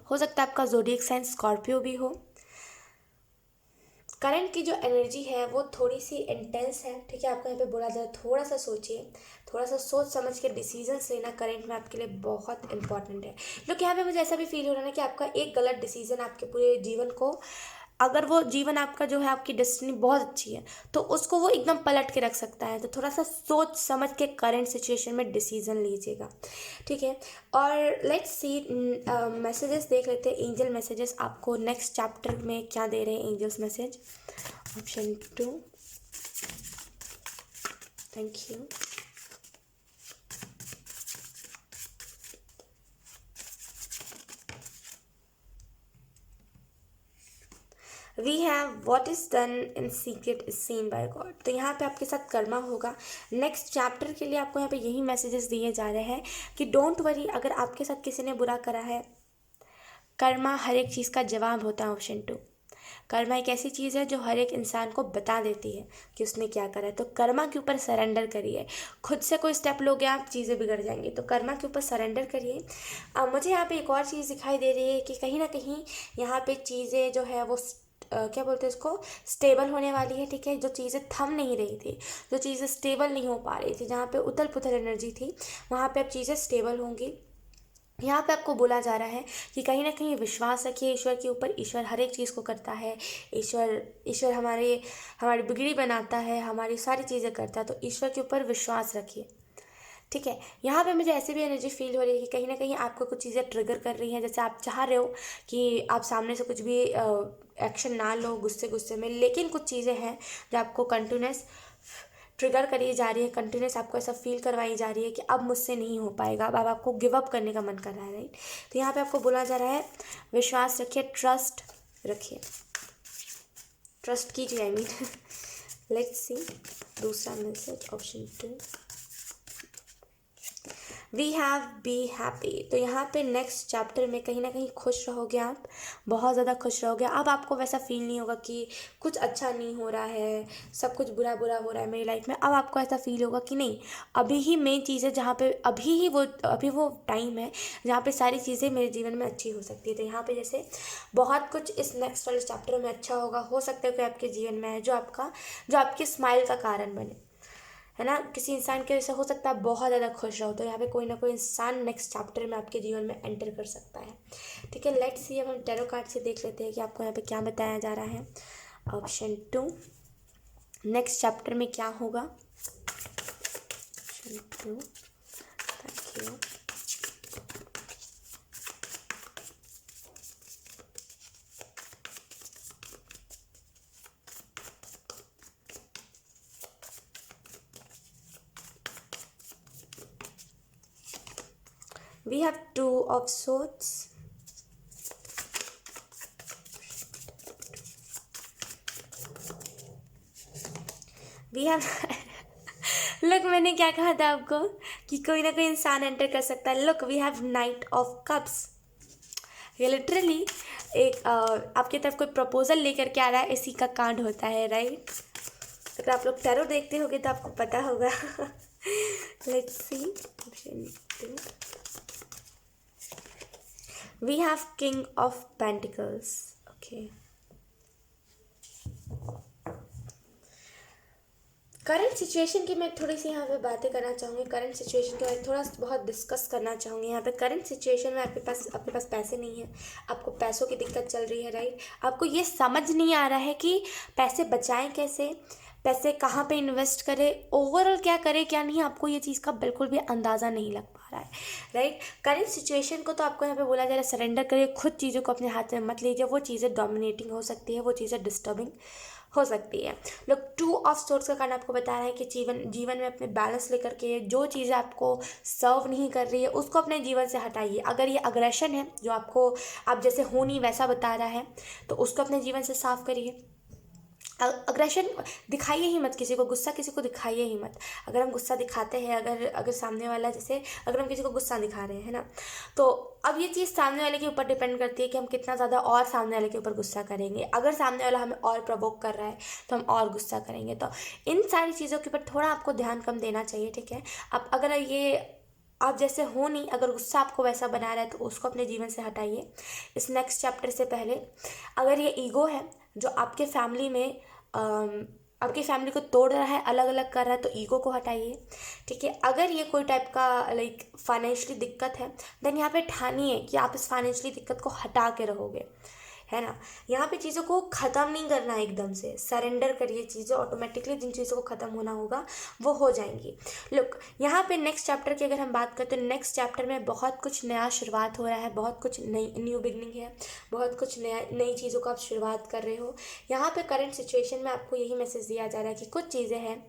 A: हो सकता है आपका ज़ोडिएक साइन स्कॉर्पियो भी हो। करंट की जो एनर्जी है वो थोड़ी सी इंटेंस है, ठीक है। आपको यहाँ पे बोला जाए थोड़ा सा सोचिए, थोड़ा सा सोच समझ के डिसीजंस लेना करंट में आपके लिए बहुत इंपॉर्टेंट है। लोग यहाँ पे मुझे ऐसा भी फील हो रहा है ना कि आपका एक गलत डिसीजन आपके पूरे जीवन को, अगर वो जीवन आपका जो है आपकी डेस्टिनी बहुत अच्छी है तो उसको वो एकदम पलट के रख सकता है। तो थोड़ा सा सोच समझ के करंट सिचुएशन में डिसीजन लीजिएगा, ठीक है। और लेट्स सी मैसेजेस देख लेते हैं, एंजल मैसेजेस आपको नेक्स्ट चैप्टर में क्या दे रहे हैं angels message. Option 2, thank you. We have what is done in secret is seen by God. तो यहाँ पे आपके साथ कर्मा होगा। नेक्स्ट चैप्टर के लिए आपको यहाँ पे यही मैसेजेस दिए जा रहे हैं कि डोंट वरी, अगर आपके साथ किसी ने बुरा करा है, कर्मा हर एक चीज़ का जवाब होता है। ऑप्शन 2, कर्मा एक ऐसी चीज़ है जो हर एक इंसान को बता देती है कि उसने क्या करा है। तो कर्मा के ऊपर सरेंडर करिए। खुद से कोई स्टेप लोगे आप, चीज़ें बिगड़ जाएंगी, तो कर्मा के ऊपर सरेंडर करिए। मुझे यहाँ पे एक और चीज़ दिखाई दे रही है कि कहीं ना कहीं यहाँ पे चीज़ें जो है वो क्या बोलते हैं उसको, स्टेबल होने वाली है, ठीक है। जो चीज़ें थम नहीं रही थी, जो चीज़ें स्टेबल नहीं हो पा रही थी, जहाँ पे उथल पुथल एनर्जी थी, वहाँ पे अब चीज़ें स्टेबल होंगी। यहाँ पे आपको बोला जा रहा है कि कहीं ना कहीं विश्वास रखिए ईश्वर के ऊपर। ईश्वर हर एक चीज़ को करता है। ईश्वर हमारी बिगड़ी बनाता है, हमारी सारी चीज़ें करता है। तो ईश्वर के ऊपर विश्वास रखिए, ठीक है। यहाँ पे मुझे ऐसी भी एनर्जी फील हो रही है कि कहीं ना कहीं आपको कुछ चीज़ें ट्रिगर कर रही हैं। जैसे आप चाह रहे हो कि आप सामने से कुछ भी एक्शन ना लो गुस्से में, लेकिन कुछ चीज़ें हैं जो आपको कंटिन्यूस ट्रिगर करी जा रही है, कंटिन्यूस आपको ऐसा फील करवाई जा रही है कि अब मुझसे नहीं हो पाएगा, अब आपको गिव अप करने का मन कर रहा है, राइट। तो यहाँ पे आपको बोला जा रहा है विश्वास रखिए, ट्रस्ट रखिए, ट्रस्ट कीजिए, आई मीन। लेट्स सी दूसरा message, option 2, we have be happy. तो यहाँ पे नेक्स्ट चैप्टर में कहीं ना कहीं खुश रहोगे आप, बहुत ज़्यादा खुश रहोगे। अब आपको वैसा फील नहीं होगा कि कुछ अच्छा नहीं हो रहा है, सब कुछ बुरा बुरा हो रहा है मेरी लाइफ में। अब आपको ऐसा फील होगा कि नहीं, अभी ही मेन चीज़ है जहाँ पे अभी वो टाइम है जहाँ पे सारी चीज़ें मेरे जीवन में अच्छी हो सकती है। तो यहाँ पे जैसे बहुत कुछ इस नेक्स्ट वाले चैप्टर में अच्छा होगा। हो सकता है कोई आपके जीवन में है जो आपके स्माइल का कारण बने, है ना। किसी इंसान के वजह से हो सकता है बहुत ज़्यादा खुश रहो। तो यहाँ पे कोई ना कोई इंसान नेक्स्ट चैप्टर में आपके जीवन में एंटर कर सकता है, ठीक है। लेट्स सी, अब हम टैरो कार्ड से देख लेते हैं कि आपको यहाँ पे क्या बताया जा रहा है। ऑप्शन 2, नेक्स्ट चैप्टर में क्या होगा। Option 2, thank you. We have 2 of swords. We have look, मैंने क्या कहा था आपको कि कोई ना कोई इंसान एंटर कर सकता है। Look, we have knight of cups. ये लिटरली एक आपकी तरफ कोई प्रपोजल लेकर के आ रहा है, इसी का कांड होता है, राइट। अगर आप लोग टैरो देखते होगे तो आपको पता होगा। Let's see, option 2, we have king of pentacles. Okay, current situation की मैं थोड़ी सी यहाँ पे बातें करना चाहूँगी। करंट सिचुएशन के बारे में थोड़ा बहुत डिस्कस करना चाहूँगी। यहाँ पे करंट सिचुएशन में आपके पास पैसे नहीं है, आपको पैसों की दिक्कत चल रही है, राइट। आपको ये समझ नहीं आ रहा है कि पैसे बचाएं कैसे, पैसे कहाँ पे इन्वेस्ट करें, ओवरऑल क्या करें क्या नहीं, आपको ये चीज़ का बिल्कुल भी अंदाज़ा नहीं लग पा रहा है, राइट। करंट सिचुएशन को तो आपको यहाँ पे बोला जा रहा है सरेंडर करिए, खुद चीज़ों को अपने हाथ में मत लीजिए। वो चीज़ें डोमिनेटिंग हो सकती है, वो चीज़ें डिस्टर्बिंग हो सकती है। लोग 2 ऑफ सोर्स का कारण आपको बता रहा है कि जीवन में अपने बैलेंस लेकर के जो चीज़ें आपको सर्व नहीं कर रही है उसको अपने जीवन से हटाइए। अगर ये अग्रेशन है जो आपको आप जैसे हो नहीं वैसा बता रहा है तो उसको अपने जीवन से साफ करिए। अग्रेशन दिखाइए ही मत किसी को, गुस्सा किसी को दिखाइए ही मत। अगर हम गुस्सा दिखाते हैं, अगर सामने वाला जैसे अगर हम किसी को गुस्सा दिखा रहे हैं, है ना, तो अब ये चीज़ सामने वाले के ऊपर डिपेंड करती है कि हम कितना ज़्यादा और सामने वाले के ऊपर गुस्सा करेंगे। अगर सामने वाला हमें और प्रवोक कर रहा है तो हम और गुस्सा करेंगे। तो इन सारी चीज़ों के ऊपर थोड़ा आपको ध्यान कम देना चाहिए, ठीक है। अब अगर ये आप जैसे हो नहीं, अगर गुस्सा आपको वैसा बना रहा है तो उसको अपने जीवन से हटाइए। इस नेक्स्ट चैप्टर से पहले अगर ये ईगो है जो आपके फैमिली में आपकी फैमिली को तोड़ रहा है, अलग अलग कर रहा है, तो ईगो को हटाइए, ठीक है। अगर ये कोई टाइप का लाइक फाइनेंशियली दिक्कत है देन यहाँ पे ठानिए कि आप इस फाइनेंशियली दिक्कत को हटा के रहोगे, है ना। यहाँ पे चीज़ों को ख़त्म नहीं करना है, एकदम से सरेंडर करिए। चीज़ें ऑटोमेटिकली जिन चीज़ों को ख़त्म होना होगा वो हो जाएंगी। लुक, यहाँ पे नेक्स्ट चैप्टर की अगर हम बात करें तो नेक्स्ट चैप्टर में बहुत कुछ नया शुरुआत हो रहा है, बहुत कुछ नई न्यू बिगनिंग है, बहुत कुछ नई चीज़ों को आप शुरुआत कर रहे हो। यहाँ पे करंट सिचुएशन में आपको यही मैसेज दिया जा रहा है कि कुछ चीज़ें हैं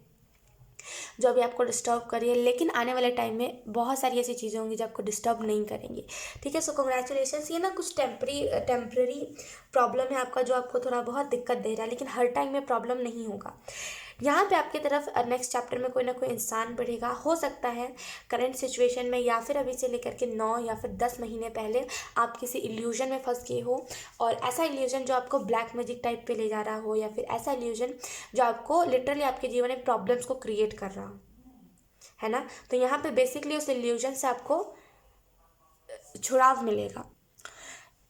A: जो अभी आपको डिस्टर्ब कर रही है, लेकिन आने वाले टाइम में बहुत सारी ऐसी चीज़ें होंगी जो आपको डिस्टर्ब नहीं करेंगी, ठीक है। सो कंग्रेचुलेशंस। ये ना कुछ टेम्पररी प्रॉब्लम है आपका जो आपको थोड़ा बहुत दिक्कत दे रहा है, लेकिन हर टाइम में प्रॉब्लम नहीं होगा। यहाँ पे आपकी तरफ नेक्स्ट चैप्टर में कोई ना कोई इंसान बढ़ेगा। हो सकता है करंट सिचुएशन में या फिर अभी से लेकर के 9 या फिर 10 महीने पहले आप किसी इल्यूजन में फंस गए हो, और ऐसा इल्यूजन जो आपको ब्लैक मैजिक टाइप पे ले जा रहा हो, या फिर ऐसा इल्यूजन जो आपको लिटरली आपके जीवन में प्रॉब्लम्स को क्रिएट कर रहा हो, है ना। तो यहाँ पे बेसिकली उस इल्यूजन से आपको छुड़ाव मिलेगा।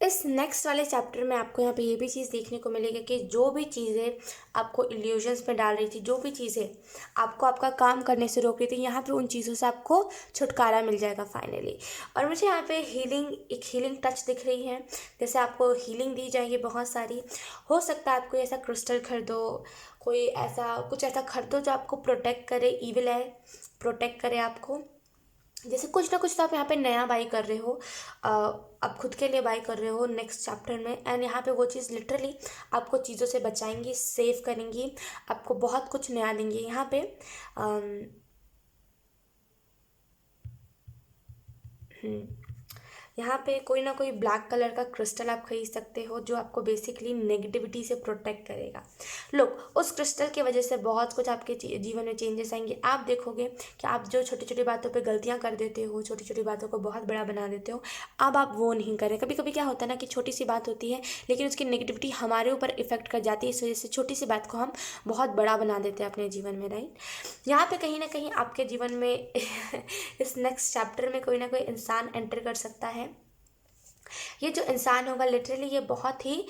A: इस नेक्स्ट वाले चैप्टर में आपको यहाँ पे ये भी चीज़ देखने को मिलेगी कि जो भी चीज़ें आपको इल्यूजन्स में डाल रही थी, जो भी चीज़ें आपको आपका काम करने से रोक रही थी, यहाँ पे उन चीज़ों से आपको छुटकारा मिल जाएगा फाइनली। और मुझे यहाँ पे एक हीलिंग टच दिख रही है, जैसे आपको हीलिंग दी जाएगी बहुत सारी। हो सकता है आपको ऐसा क्रिस्टल खरीदो, कोई ऐसा कुछ ऐसा खरीदो जो आपको प्रोटेक्ट करे, ईविल है प्रोटेक्ट करे आपको। जैसे कुछ ना कुछ तो आप यहाँ पे नया बाई कर रहे हो, आप खुद के लिए बाई कर रहे हो नेक्स्ट चैप्टर में, एंड यहाँ पे वो चीज़ लिटरली आपको चीज़ों से बचाएंगी, सेव करेंगी, आपको बहुत कुछ नया देंगी। यहाँ पे यहाँ पे कोई ना कोई ब्लैक कलर का क्रिस्टल आप खरीद सकते हो जो आपको बेसिकली नेगेटिविटी से प्रोटेक्ट करेगा। लोग उस क्रिस्टल की वजह से बहुत कुछ आपके जीवन में चेंजेस आएंगे। आप देखोगे कि आप जो छोटी छोटी बातों पे गलतियाँ कर देते हो, छोटी छोटी बातों को बहुत बड़ा बना देते हो, अब आप वो नहीं करें। कभी कभी क्या होता है ना कि छोटी सी बात होती है लेकिन उसकी नेगेटिविटी हमारे ऊपर इफेक्ट कर जाती है, इस वजह से छोटी सी बात को हम बहुत बड़ा बना देते हैं अपने जीवन में, राइट। यहाँ पे कहीं ना कहीं आपके जीवन में इस नेक्स्ट चैप्टर में कोई ना कोई इंसान एंटर कर सकता है। ये जो इंसान होगा लिटरली ये बहुत ही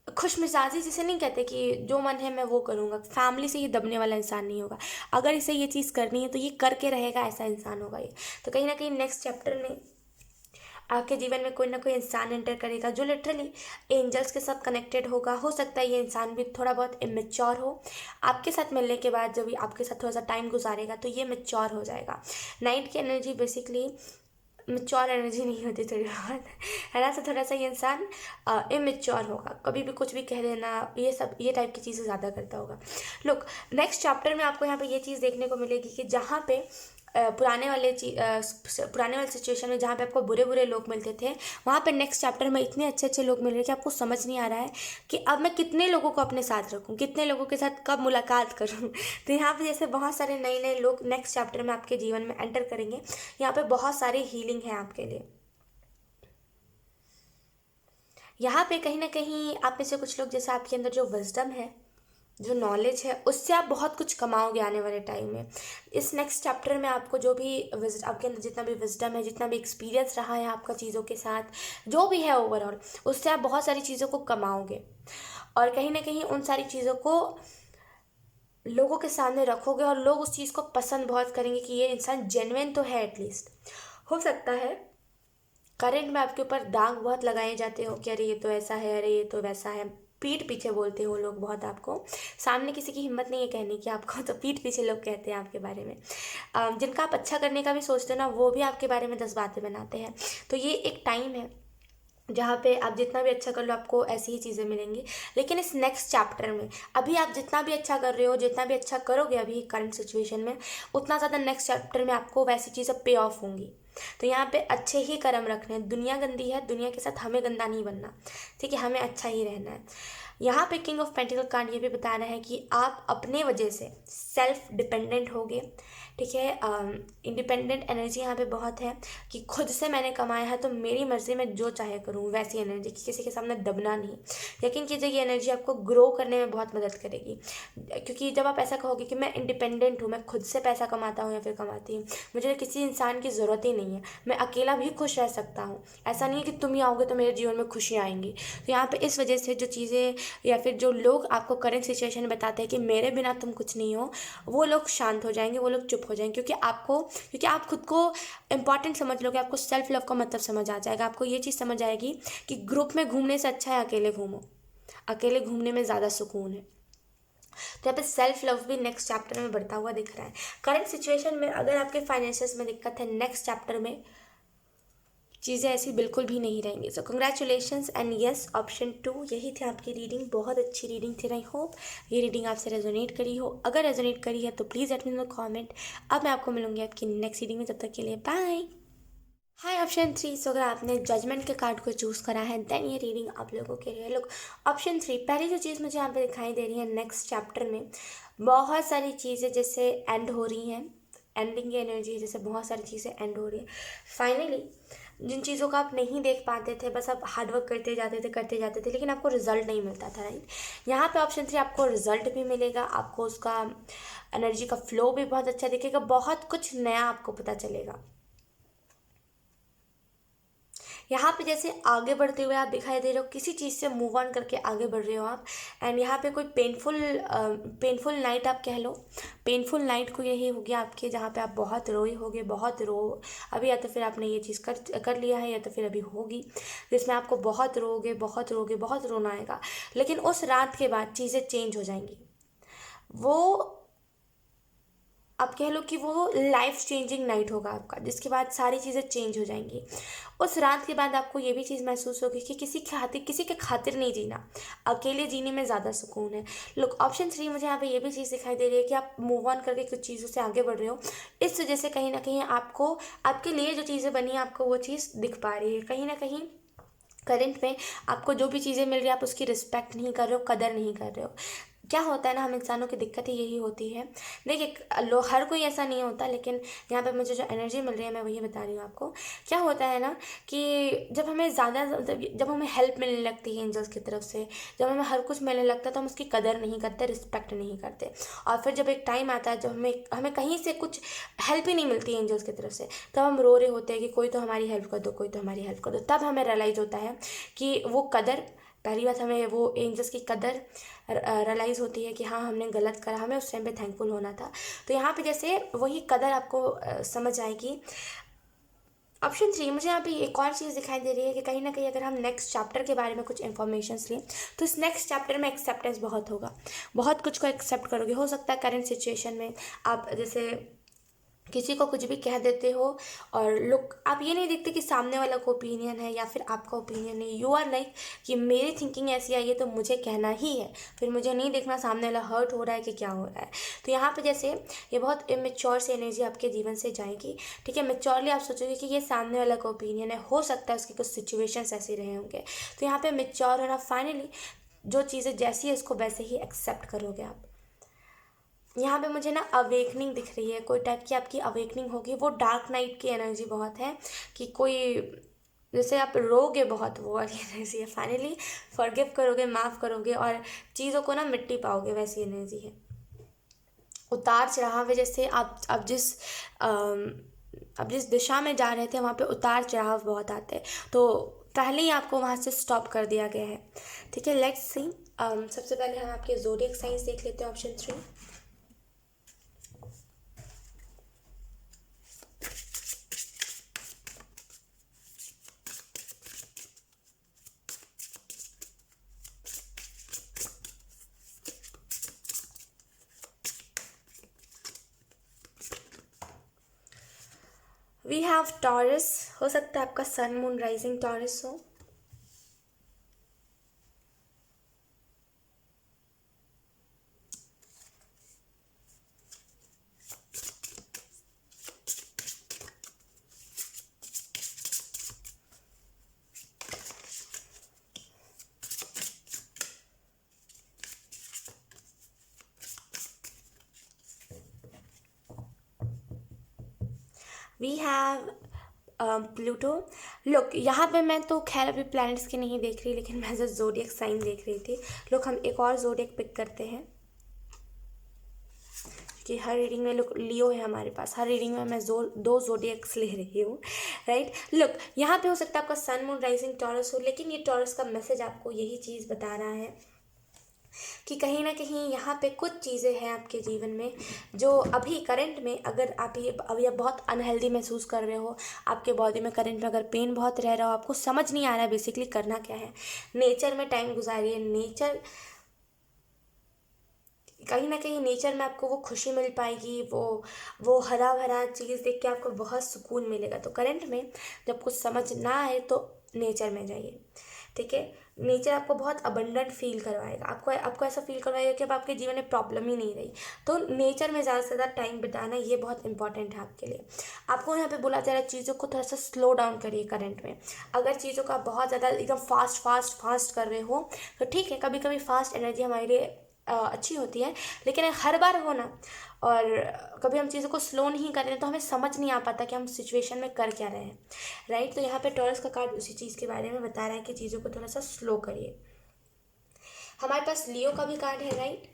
A: खुश मिजाजी, जिसे नहीं कहते कि जो मन है मैं वो करूँगा, फैमिली से ही दबने वाला इंसान नहीं होगा। अगर इसे ये चीज़ करनी है तो ये करके रहेगा, ऐसा इंसान होगा ये। तो कहीं ना कहीं नेक्स्ट चैप्टर में आपके जीवन में कोई ना कोई इंसान एंटर करेगा जो लिटरली एंजल्स के साथ कनेक्टेड होगा। हो सकता है ये इंसान भी थोड़ा बहुत इमेच्योर हो, आपके साथ मिलने के बाद जब आपके साथ थोड़ा सा टाइम गुजारेगा तो ये मेच्योर हो जाएगा। नाइट की एनर्जी बेसिकली मेच्योर एनर्जी नहीं होती थोड़ी बहुत, है ना। तो थोड़ा सा ये इंसान इमेच्योर होगा, कभी भी कुछ भी कह देना, ये टाइप की चीज़ें ज़्यादा करता होगा। लुक, नेक्स्ट चैप्टर में आपको यहाँ पे ये चीज़ देखने को मिलेगी कि जहाँ पे पुराने वाले सिचुएशन में जहाँ पे आपको बुरे बुरे लोग मिलते थे, वहाँ पे नेक्स्ट चैप्टर में इतने अच्छे अच्छे लोग मिल रहे हैं कि आपको समझ नहीं आ रहा है कि अब मैं कितने लोगों को अपने साथ रखूँ, कितने लोगों के साथ कब मुलाकात करूँ। तो यहाँ पे जैसे बहुत सारे नए नए लोग नेक्स्ट चैप्टर में आपके जीवन में एंटर करेंगे। यहाँ पे बहुत सारी हीलिंग है आपके लिए। यहाँ पे कहीं ना कहीं आप में से कुछ लोग, जैसे आपके अंदर जो विजडम है जो नॉलेज है उससे आप बहुत कुछ कमाओगे आने वाले टाइम में। इस नेक्स्ट चैप्टर में आपको जो भी आपके अंदर जितना भी विजडम है, जितना भी एक्सपीरियंस रहा है आपका चीज़ों के साथ, जो भी है ओवरऑल, उससे आप बहुत सारी चीज़ों को कमाओगे और कहीं ना कहीं उन सारी चीज़ों को लोगों के सामने रखोगे और लोग उस चीज़ को पसंद बहुत करेंगे कि ये इंसान जेन्युइन तो है। एटलीस्ट हो सकता है करंट में आपके ऊपर दाग बहुत लगाए जाते हो कि अरे ये तो ऐसा है, अरे ये तो वैसा है, पीठ पीछे बोलते हो लोग बहुत आपको, सामने किसी की हिम्मत नहीं है कहने की आपको, तो पीठ पीछे लोग कहते हैं आपके बारे में। जिनका आप अच्छा करने का भी सोचते हो ना, वो भी आपके बारे में 10 बातें बनाते हैं। तो ये एक टाइम है जहाँ पे आप जितना भी अच्छा कर लो आपको ऐसी ही चीज़ें मिलेंगी। लेकिन इस नेक्स्ट चैप्टर में अभी आप जितना भी अच्छा कर रहे हो, जितना भी अच्छा करोगे अभी करंट सिचुएशन में, उतना ज़्यादा नेक्स्ट चैप्टर में आपको वैसी चीज़ें पे ऑफ होंगी। तो यहाँ पे अच्छे ही कर्म रखने हैं। दुनिया गंदी है, दुनिया के साथ हमें गंदा नहीं बनना, ठीक है, हमें अच्छा ही रहना है। यहाँ पे किंग ऑफ पेंटिकल कार्ड ये भी बता रहा है कि आप अपने वजह से सेल्फ डिपेंडेंट होगे, ठीक है। इंडिपेंडेंट एनर्जी यहाँ पे बहुत है कि खुद से मैंने कमाया है तो मेरी मर्जी में जो चाहे करूँ, वैसी एनर्जी कि किसी के सामने दबना नहीं। यकीन कीजिए ये एनर्जी आपको ग्रो करने में बहुत मदद करेगी, क्योंकि जब आप ऐसा कहोगे कि मैं इंडिपेंडेंट हूँ, मैं खुद से पैसा कमाता हूँ या फिर कमाती हूँ, मुझे किसी इंसान की ज़रूरत ही नहीं है, मैं अकेला भी खुश रह सकता हूँ, ऐसा नहीं है कि तुम ही आओगे तो मेरे जीवन में खुशियाँ आएंगी। तो यहाँ पे इस वजह से जो चीज़ें या फिर जो लोग आपको करंट सिचुएशन में बताते हैं कि मेरे बिना तुम कुछ नहीं हो, वो लोग शांत हो जाएंगे, वो लोग चुप हो जाएंगे, क्योंकि आप खुद को इंपॉर्टेंट समझ लोगे, आपको सेल्फ लव का मतलब समझ आ जाएगा, आपको ये चीज़ समझ आएगी कि ग्रुप में घूमने से अच्छा है अकेले घूमो, अकेले घूमने में ज़्यादा सुकून है। तो यहाँ पे सेल्फ लव भी नेक्स्ट चैप्टर में बढ़ता हुआ दिख रहा है। करंट सिचुएशन में अगर आपके फाइनेंशियल्स में दिक्कत है, नेक्स्ट चैप्टर में चीज़ें ऐसी बिल्कुल भी नहीं रहेंगी। सो कंग्रेचुलेशंस एंड यस, ऑप्शन 2 यही थी आपकी रीडिंग। बहुत अच्छी रीडिंग थी। आई होप ये रीडिंग आपसे रेजोनेट करी हो। अगर रेजोनेट करी है तो please let me know comment. अब मैं आपको मिलूंगी आपकी नेक्स्ट रीडिंग में, तब तक के लिए बाय। हाय ऑप्शन 3। सो अगर आपने जजमेंट के कार्ड को चूज़ करा है देन ये रीडिंग आप लोगों के लिए। लुक ऑप्शन 3, पहली जो चीज़ मुझे यहाँ पे दिखाई दे रही है, नेक्स्ट चैप्टर में बहुत सारी चीज़ें जैसे एंड हो रही हैं, एंडिंग की एनर्जी, जैसे बहुत सारी चीज़ें एंड हो रही है फाइनली। जिन चीज़ों को आप नहीं देख पाते थे, बस आप हार्डवर्क करते जाते थे लेकिन आपको रिजल्ट नहीं मिलता था, राइट। यहाँ पे ऑप्शन 3 आपको रिजल्ट भी मिलेगा, आपको उसका एनर्जी का फ्लो भी बहुत अच्छा दिखेगा, बहुत कुछ नया आपको पता चलेगा। यहाँ पे जैसे आगे बढ़ते हुए आप दिखाई दे रहे हो, किसी चीज़ से मूव ऑन करके आगे बढ़ रहे हो आप। एंड यहाँ पे कोई पेनफुल नाइट आप कह लो, पेनफुल नाइट को यही हो गया आपके, जहाँ पे आप बहुत रोए होगे, बहुत रो अभी, या तो फिर आपने ये चीज़ कर लिया है या तो फिर अभी होगी, जिसमें आपको बहुत रोगे, बहुत रोना आएगा। लेकिन उस रात के बाद चीज़ें चेंज हो जाएंगी। वो आप कह लो कि वो लाइफ चेंजिंग नाइट होगा आपका, जिसके बाद सारी चीज़ें चेंज हो जाएंगी। उस रात के बाद आपको ये भी चीज़ महसूस होगी कि किसी के खातिर नहीं जीना, अकेले जीने में ज़्यादा सुकून है। लोग ऑप्शन 3 मुझे यहाँ पे ये भी चीज़ दिखाई दे रही है कि आप मूव ऑन करके कुछ चीज़ों से आगे बढ़ रहे हो, इस वजह से कहीं ना कहीं आपको आपके लिए जो चीज़ें बनी आपको वो चीज़ दिख पा रही है। कहीं ना कहीं करंट में आपको जो भी चीज़ें मिल रही है आप उसकी रिस्पेक्ट नहीं कर रहे हो, कदर नहीं कर रहे हो। क्या होता है ना, हम इंसानों की दिक्कत ही यही होती है। देखिए हर कोई ऐसा नहीं होता, लेकिन यहाँ पे मुझे जो एनर्जी मिल रही है मैं वही बता रही हूँ आपको। क्या होता है ना कि जब हमें ज़्यादा जब हमें हेल्प मिलने लगती है एंजल्स की तरफ से, जब हमें हर कुछ मिलने लगता है तो हम उसकी कदर नहीं करते, रिस्पेक्ट नहीं करते। और फिर जब एक टाइम आता है जब हमें हमें कहीं से कुछ हेल्प ही नहीं मिलती है एंजल्स की तरफ से, तब हम रो रहे होते हैं कि कोई तो हमारी हेल्प कर दो, कोई तो हमारी हेल्प कर दो। तब हमें रियलाइज़ होता है कि वो कदर, पहली बात हमें वो एंजल्स की कदर रियलाइज़ होती है कि हाँ हमने गलत करा, हमें उस टाइम पे थैंकफुल होना था। तो यहाँ पे जैसे वही कदर आपको समझ आएगी। ऑप्शन 3 मुझे यहाँ पे एक और चीज़ दिखाई दे रही है कि कहीं ना कहीं अगर हम नेक्स्ट चैप्टर के बारे में कुछ इन्फॉर्मेशन लें तो इस नेक्स्ट चैप्टर में एक्सेप्टेंस बहुत होगा, बहुत कुछ को एक्सेप्ट करोगे। हो सकता है करंट सिचुएशन में आप जैसे किसी को कुछ भी कह देते हो और लोग, आप ये नहीं देखते कि सामने वाला का ओपिनियन है या फिर आपका ओपिनियन है। यू आर लाइक कि मेरी थिंकिंग ऐसी आई है तो मुझे कहना ही है, फिर मुझे नहीं देखना सामने वाला हर्ट हो रहा है कि क्या हो रहा है। तो यहाँ पे जैसे ये बहुत इमेच्योर से एनर्जी आपके जीवन से जाएगी, ठीक है। मेच्योरली आप सोचोगे कि ये सामने वाला का ओपिनियन है, हो सकता है उसकी कुछ सिचुएशंस ऐसे रहे होंगे। तो यहाँ पे मेच्योर होना, फाइनली जो चीज़ें जैसी है उसको वैसे ही एक्सेप्ट करोगे आप। यहाँ पे मुझे ना अवेकनिंग दिख रही है, कोई टाइप की आपकी अवेकनिंग होगी। वो डार्क नाइट की एनर्जी बहुत है कि कोई जैसे आप रोगे बहुत, वो वाली एनर्जी है। फाइनली फॉरगिव करोगे, माफ़ करोगे और चीज़ों को ना मिट्टी पाओगे, वैसी एनर्जी है। उतार चढ़ाव है, जैसे अब जिस दिशा में जा रहे थे वहाँ पे उतार चढ़ाव बहुत आते हैं, तो पहले ही आपको वहाँ से स्टॉप कर दिया गया है। ठीक है, लेट्स सी। सबसे पहले हम आपके ज़ोडिएक साइंस देख लेते हैं, ऑप्शन 3। We have taurus. हो सकता है आपका सन मून राइजिंग टॉरस हो। We have Pluto. लुक, यहाँ पे मैं तो खैर अभी प्लैनेट्स की नहीं देख रही, लेकिन मैं जो ज़ोडिएक साइन देख रही थी। लोग, हम एक और ज़ोडिएक पिक करते हैं कि हर रीडिंग में लुक लियो है हमारे पास, हर रीडिंग में मैं दो ज़ोडिएक्स ले रही हूँ, राइट। लुक, यहाँ पे हो सकता है आपका सन मून राइजिंग टॉरस हो, लेकिन ये टॉरस का मैसेज आपको यही चीज़ बता रहा है कि कहीं ना कहीं यहाँ पे कुछ चीज़ें हैं आपके जीवन में जो अभी करंट में, अगर आप ये अभी आप बहुत अनहेल्दी महसूस कर रहे हो, आपके बॉडी में करंट में अगर पेन बहुत रह रहा हो, आपको समझ नहीं आ रहा है बेसिकली करना क्या है, नेचर में टाइम गुजारिए। नेचर, कहीं ना कहीं नेचर में आपको वो खुशी मिल पाएगी, वो हरा भरा चीज़ देख के आपको बहुत सुकून मिलेगा। तो करंट में जब कुछ समझ ना आए तो नेचर में जाइए, ठीक है। नेचर आपको बहुत अबंडेंट फील करवाएगा, आपको ऐसा फील करवाएगा कि अब आपके जीवन में प्रॉब्लम ही नहीं रही। तो नेचर में ज़्यादा से ज़्यादा टाइम बिताना ये बहुत इंपॉर्टेंट है आपके लिए। आपको यहाँ पे बोला जा रहा है चीज़ों को थोड़ा सा स्लो डाउन करिए करंट में। अगर चीज़ों को आप बहुत ज़्यादा एकदम फास्ट कर रहे हो तो ठीक है, कभी कभी फास्ट एनर्जी हमारे लिए अच्छी होती है, लेकिन हर बार हो ना, और कभी हम चीज़ों को स्लो नहीं कर रहे हैं तो हमें समझ नहीं आ पाता कि हम सिचुएशन में कर क्या रहे हैं, राइट। तो यहाँ पे टॉरस का कार्ड उसी चीज़ के बारे में बता रहा है कि चीज़ों को थोड़ा सा स्लो करिए। हमारे पास लियो का भी कार्ड है, right.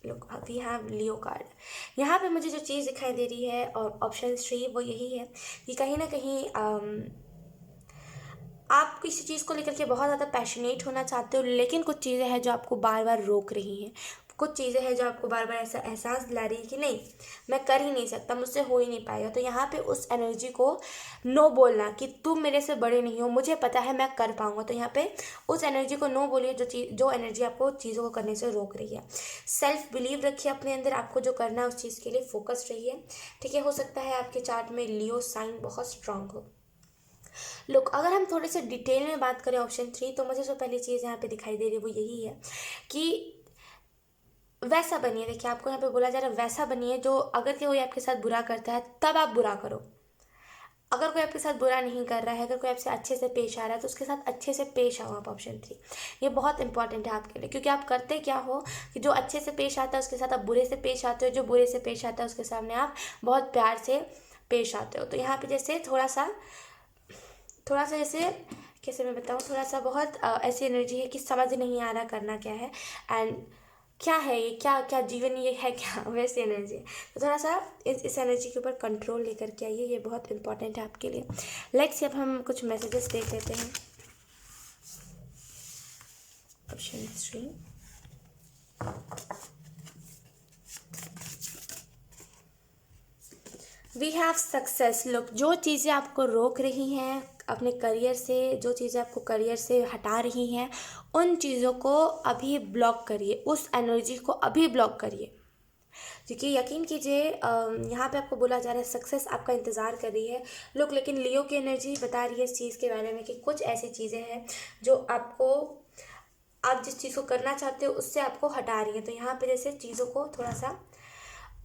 A: Look, we have Leo card. यहाँ पे मुझे जो चीज़ दिखाई दे रही है और ऑप्शन 3 वो यही है कि कहीं ना कहीं आप किसी चीज़ को लेकर के बहुत ज़्यादा पैशनेट होना चाहते हो, लेकिन कुछ चीज़ें हैं जो आपको बार बार रोक रही हैं। कुछ चीज़ें हैं जो आपको बार बार ऐसा एहसास दिला रही है कि नहीं, मैं कर ही नहीं सकता, मुझसे हो ही नहीं पाएगा। तो यहाँ पे उस एनर्जी को नो बोलना कि तुम मेरे से बड़े नहीं हो, मुझे पता है मैं कर पाऊंगा। तो यहाँ पे उस एनर्जी को नो बोलिए जो एनर्जी आपको चीज़ों को करने से रोक रही है। सेल्फ बिलीव रखिए अपने अंदर, आपको जो करना है उस चीज़ के लिए फोकस रहिए, ठीक है। हो सकता है आपके चार्ट में लियो साइन बहुत स्ट्रांग हो। लुक, अगर हम थोड़े से डिटेल में बात करें ऑप्शन 3, तो मुझे जो पहली चीज़ यहाँ पे दिखाई दे रही है वो यही है कि वैसा बनिए। देखिए, आपको यहाँ पे बोला जा रहा है वैसा बनिए जो, अगर कोई आपके साथ बुरा करता है तब आप बुरा करो। अगर कोई आपके साथ बुरा नहीं कर रहा है, अगर कोई आपसे अच्छे से पेश आ रहा है तो उसके साथ अच्छे से पेश आओ आप, ऑप्शन 3। ये बहुत इंपॉर्टेंट है आपके लिए, क्योंकि आप करते क्या हो कि जो अच्छे से पेश आता है उसके साथ आप बुरे से पेश आते हो, जो बुरे से पेश आता है उसके सामने आप बहुत प्यार से पेश आते हो। तो यहाँ पे जैसे थोड़ा सा जैसे, कैसे मैं बताऊँ, थोड़ा सा बहुत ऐसी एनर्जी है कि समझ नहीं आ रहा करना क्या है, एंड क्या है ये, क्या क्या जीवन ये है क्या, वैसी एनर्जी है। तो थोड़ा सा इस एनर्जी के ऊपर कंट्रोल लेकर के आइए, ये बहुत इंपॉर्टेंट है आपके लिए। लेट्स अब हम कुछ मैसेजेस देख लेते हैं, option 3। We have success. Look, जो चीज़ें आपको रोक रही हैं अपने करियर से, जो चीज़ें आपको करियर से हटा रही हैं, उन चीज़ों को अभी ब्लॉक करिए, उस एनर्जी को अभी ब्लॉक करिए, क्योंकि यकीन कीजिए यहाँ पे आपको बोला जा रहा है सक्सेस आपका इंतज़ार कर रही है। लोग, लेकिन लियो की एनर्जी बता रही है इस चीज़ के बारे में कि कुछ ऐसी चीज़ें हैं जो आप जिस चीज़ को करना चाहते हो उससे आपको हटा रही है। तो यहाँ पे जैसे चीज़ों को थोड़ा सा,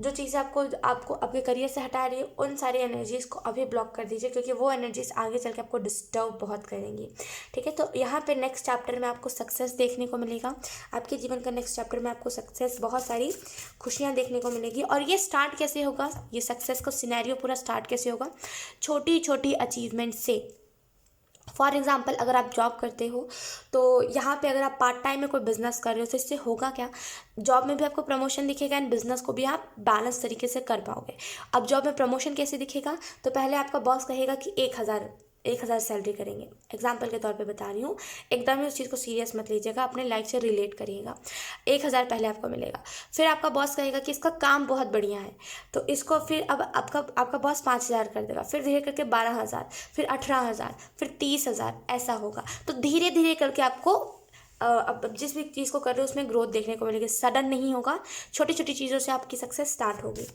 A: जो चीज़ें आपको आपके करियर से हटा रही है, उन सारी एनर्जीज़ को अभी ब्लॉक कर दीजिए, क्योंकि वो एनर्जीज आगे चल के आपको डिस्टर्ब बहुत करेंगी, ठीक है। तो यहाँ पे नेक्स्ट चैप्टर में आपको सक्सेस देखने को मिलेगा, आपके जीवन का नेक्स्ट चैप्टर में आपको सक्सेस, बहुत सारी खुशियाँ देखने को मिलेगी। और ये स्टार्ट कैसे होगा, ये सक्सेस का सिनेरियो पूरा स्टार्ट कैसे होगा, छोटी छोटी अचीवमेंट से, फॉर एग्ज़ाम्पल अगर आप जॉब करते हो तो यहाँ पे अगर आप पार्ट टाइम में कोई बिजनेस कर रहे हो तो इससे होगा क्या, जॉब में भी आपको प्रमोशन दिखेगा एंड बिजनेस को भी आप बैलेंस तरीके से कर पाओगे। अब जॉब में प्रमोशन कैसे दिखेगा, तो पहले आपका बॉस कहेगा कि 1,000 सैलरी करेंगे, एग्जाम्पल के तौर पे बता रही हूँ, एकदम ही उस चीज़ को सीरियस मत लीजिएगा, अपने लाइफ से रिलेट करिएगा। 1,000 पहले आपको मिलेगा, फिर आपका बॉस कहेगा कि इसका काम बहुत बढ़िया है, तो इसको फिर अब आपका बॉस 5,000 कर देगा, फिर धीरे करके 12,000, फिर 18,000, फिर 30,000, ऐसा होगा। तो धीरे धीरे करके आपको अब जिस भी चीज़ को कर रहे हो उसमें ग्रोथ देखने को मिलेगी, सडन नहीं होगा, छोटी छोटी चीज़ों से आपकी सक्सेस स्टार्ट होगी।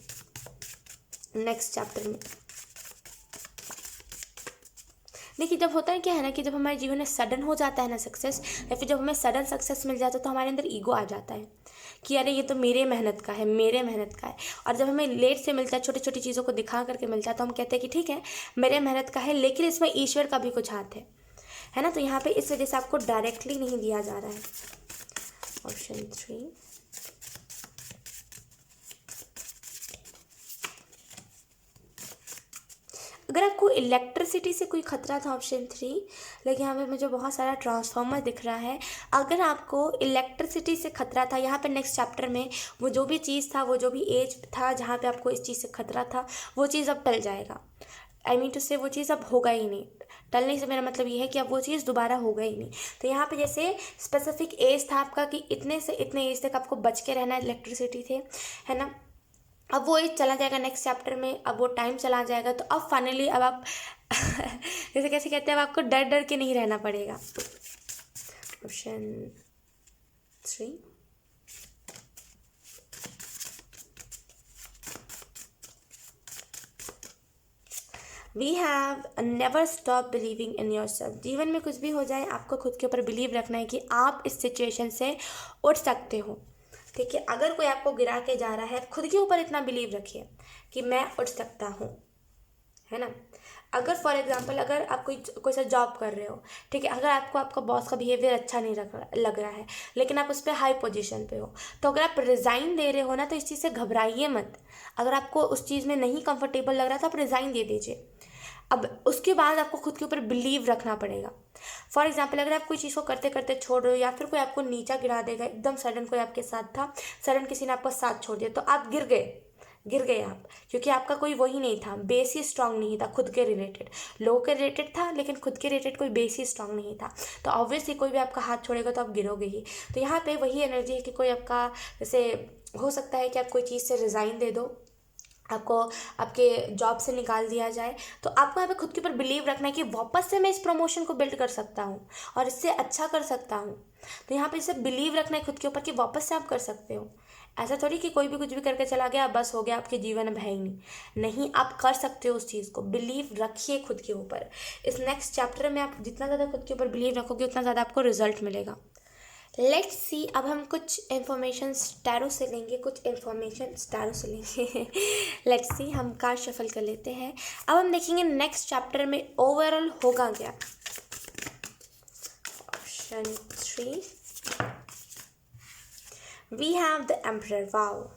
A: नेक्स्ट चैप्टर में देखिए, जब होता है क्या है ना कि जब हमारे जीवन में सडन हो जाता है ना सक्सेस, या फिर जब हमें सडन सक्सेस मिल जाता है तो हमारे अंदर ईगो आ जाता है कि अरे ये तो मेरे मेहनत का है, मेरे मेहनत का है। और जब हमें लेट से मिलता है, छोटी छोटी चीज़ों को दिखा करके मिलता है, तो हम कहते हैं कि ठीक है मेरे मेहनत का है, लेकिन इसमें ईश्वर का भी कुछ हाथ है ना। तो यहाँ पे इस वजह से आपको डायरेक्टली नहीं दिया जा रहा है। ऑप्शन 3, अगर आपको इलेक्ट्रिसिटी से कोई खतरा था, ऑप्शन 3, लेकिन यहाँ पे मुझे बहुत सारा ट्रांसफार्मर दिख रहा है। अगर आपको इलेक्ट्रिसिटी से खतरा था, यहाँ पे नेक्स्ट चैप्टर में वो जो भी चीज़ था, वो जो भी एज था जहाँ पे आपको इस चीज़ से खतरा था, वो चीज़ अब टल जाएगा। आई मीन टू से वो चीज़ अब होगा ही नहीं। टलने से मेरा मतलब ये है कि अब वो चीज़ दोबारा होगा ही नहीं। तो यहाँ पे जैसे स्पेसिफिक एज था आपका कि इतने से इतने एज तक आपको बच के रहना है इलेक्ट्रिसिटी थे, है ना। अब वो एज चला जाएगा नेक्स्ट चैप्टर में, अब वो टाइम चला जाएगा, तो अब फाइनली अब आप जैसे कैसे कहते हैं, अब आपको डर डर के नहीं रहना पड़ेगा। Option 3, we have never stop believing in yourself. जीवन में कुछ भी हो जाए, आपको खुद के ऊपर बिलीव रखना है कि आप इस सिचुएशन से उठ सकते हो। ठीक है, अगर कोई आपको गिरा के जा रहा है, खुद के ऊपर इतना बिलीव रखिए कि मैं उठ सकता हूँ, है ना। अगर फॉर एग्जांपल अगर आप कोई सा जॉब कर रहे हो, ठीक है, अगर आपको आपका बॉस का बिहेवियर अच्छा नहीं लग रहा है, लेकिन आप उस पर हाई पोजीशन पे हो, तो अगर आप रिज़ाइन दे रहे हो ना, तो इस चीज़ से घबराइए मत। अगर आपको उस चीज़ में नहीं कंफर्टेबल लग रहा तो आप रिज़ाइन दे दीजिए। अब उसके बाद आपको खुद के ऊपर बिलीव रखना पड़ेगा। फॉर एग्जाम्पल अगर आप कोई चीज़ को करते करते छोड़ रहे हो, या फिर कोई आपको नीचा गिरा देगा, एकदम सडन कोई आपके साथ था, सडन किसी ने आपका साथ छोड़ दिया, तो आप गिर गए आप, क्योंकि आपका कोई वही नहीं था, बेस ही स्ट्रांग नहीं था खुद के रिलेटेड। लोगों के रिलेटेड था, लेकिन खुद के रिलेटेड कोई बेस ही स्ट्रांग नहीं था, तो ऑब्वियसली कोई भी आपका हाथ छोड़ेगा तो आप गिरोगे ही। तो यहाँ पे वही एनर्जी है कि कोई आपका, जैसे हो सकता है कि आप कोई चीज़ से रिज़ाइन दे दो, आपको आपके जॉब से निकाल दिया जाए, तो आपको यहाँ पे खुद के ऊपर बिलीव रखना है कि वापस से मैं इस प्रमोशन को बिल्ड कर सकता हूँ और इससे अच्छा कर सकता हूँ। तो यहाँ पे इसे बिलीव रखना है खुद के ऊपर कि वापस से आप कर सकते हो। ऐसा थोड़ी कि कोई भी कुछ भी करके चला गया बस हो गया, आपके जीवन अब है ही नहीं, आप कर सकते हो उस चीज़ को। बिलीव रखिए खुद के ऊपर। इस नेक्स्ट चैप्टर में आप जितना ज़्यादा खुद के ऊपर बिलीव रखोगे उतना ज़्यादा आपको रिजल्ट मिलेगा। लेट्स सी, अब हम कुछ इन्फॉर्मेशन टैरो से लेंगे, लेट्स सी, हम कार्ड शफल कर लेते हैं। अब हम देखेंगे नेक्स्ट चैप्टर में ओवरऑल होगा क्या। Option 3, we have the emperor. Wow,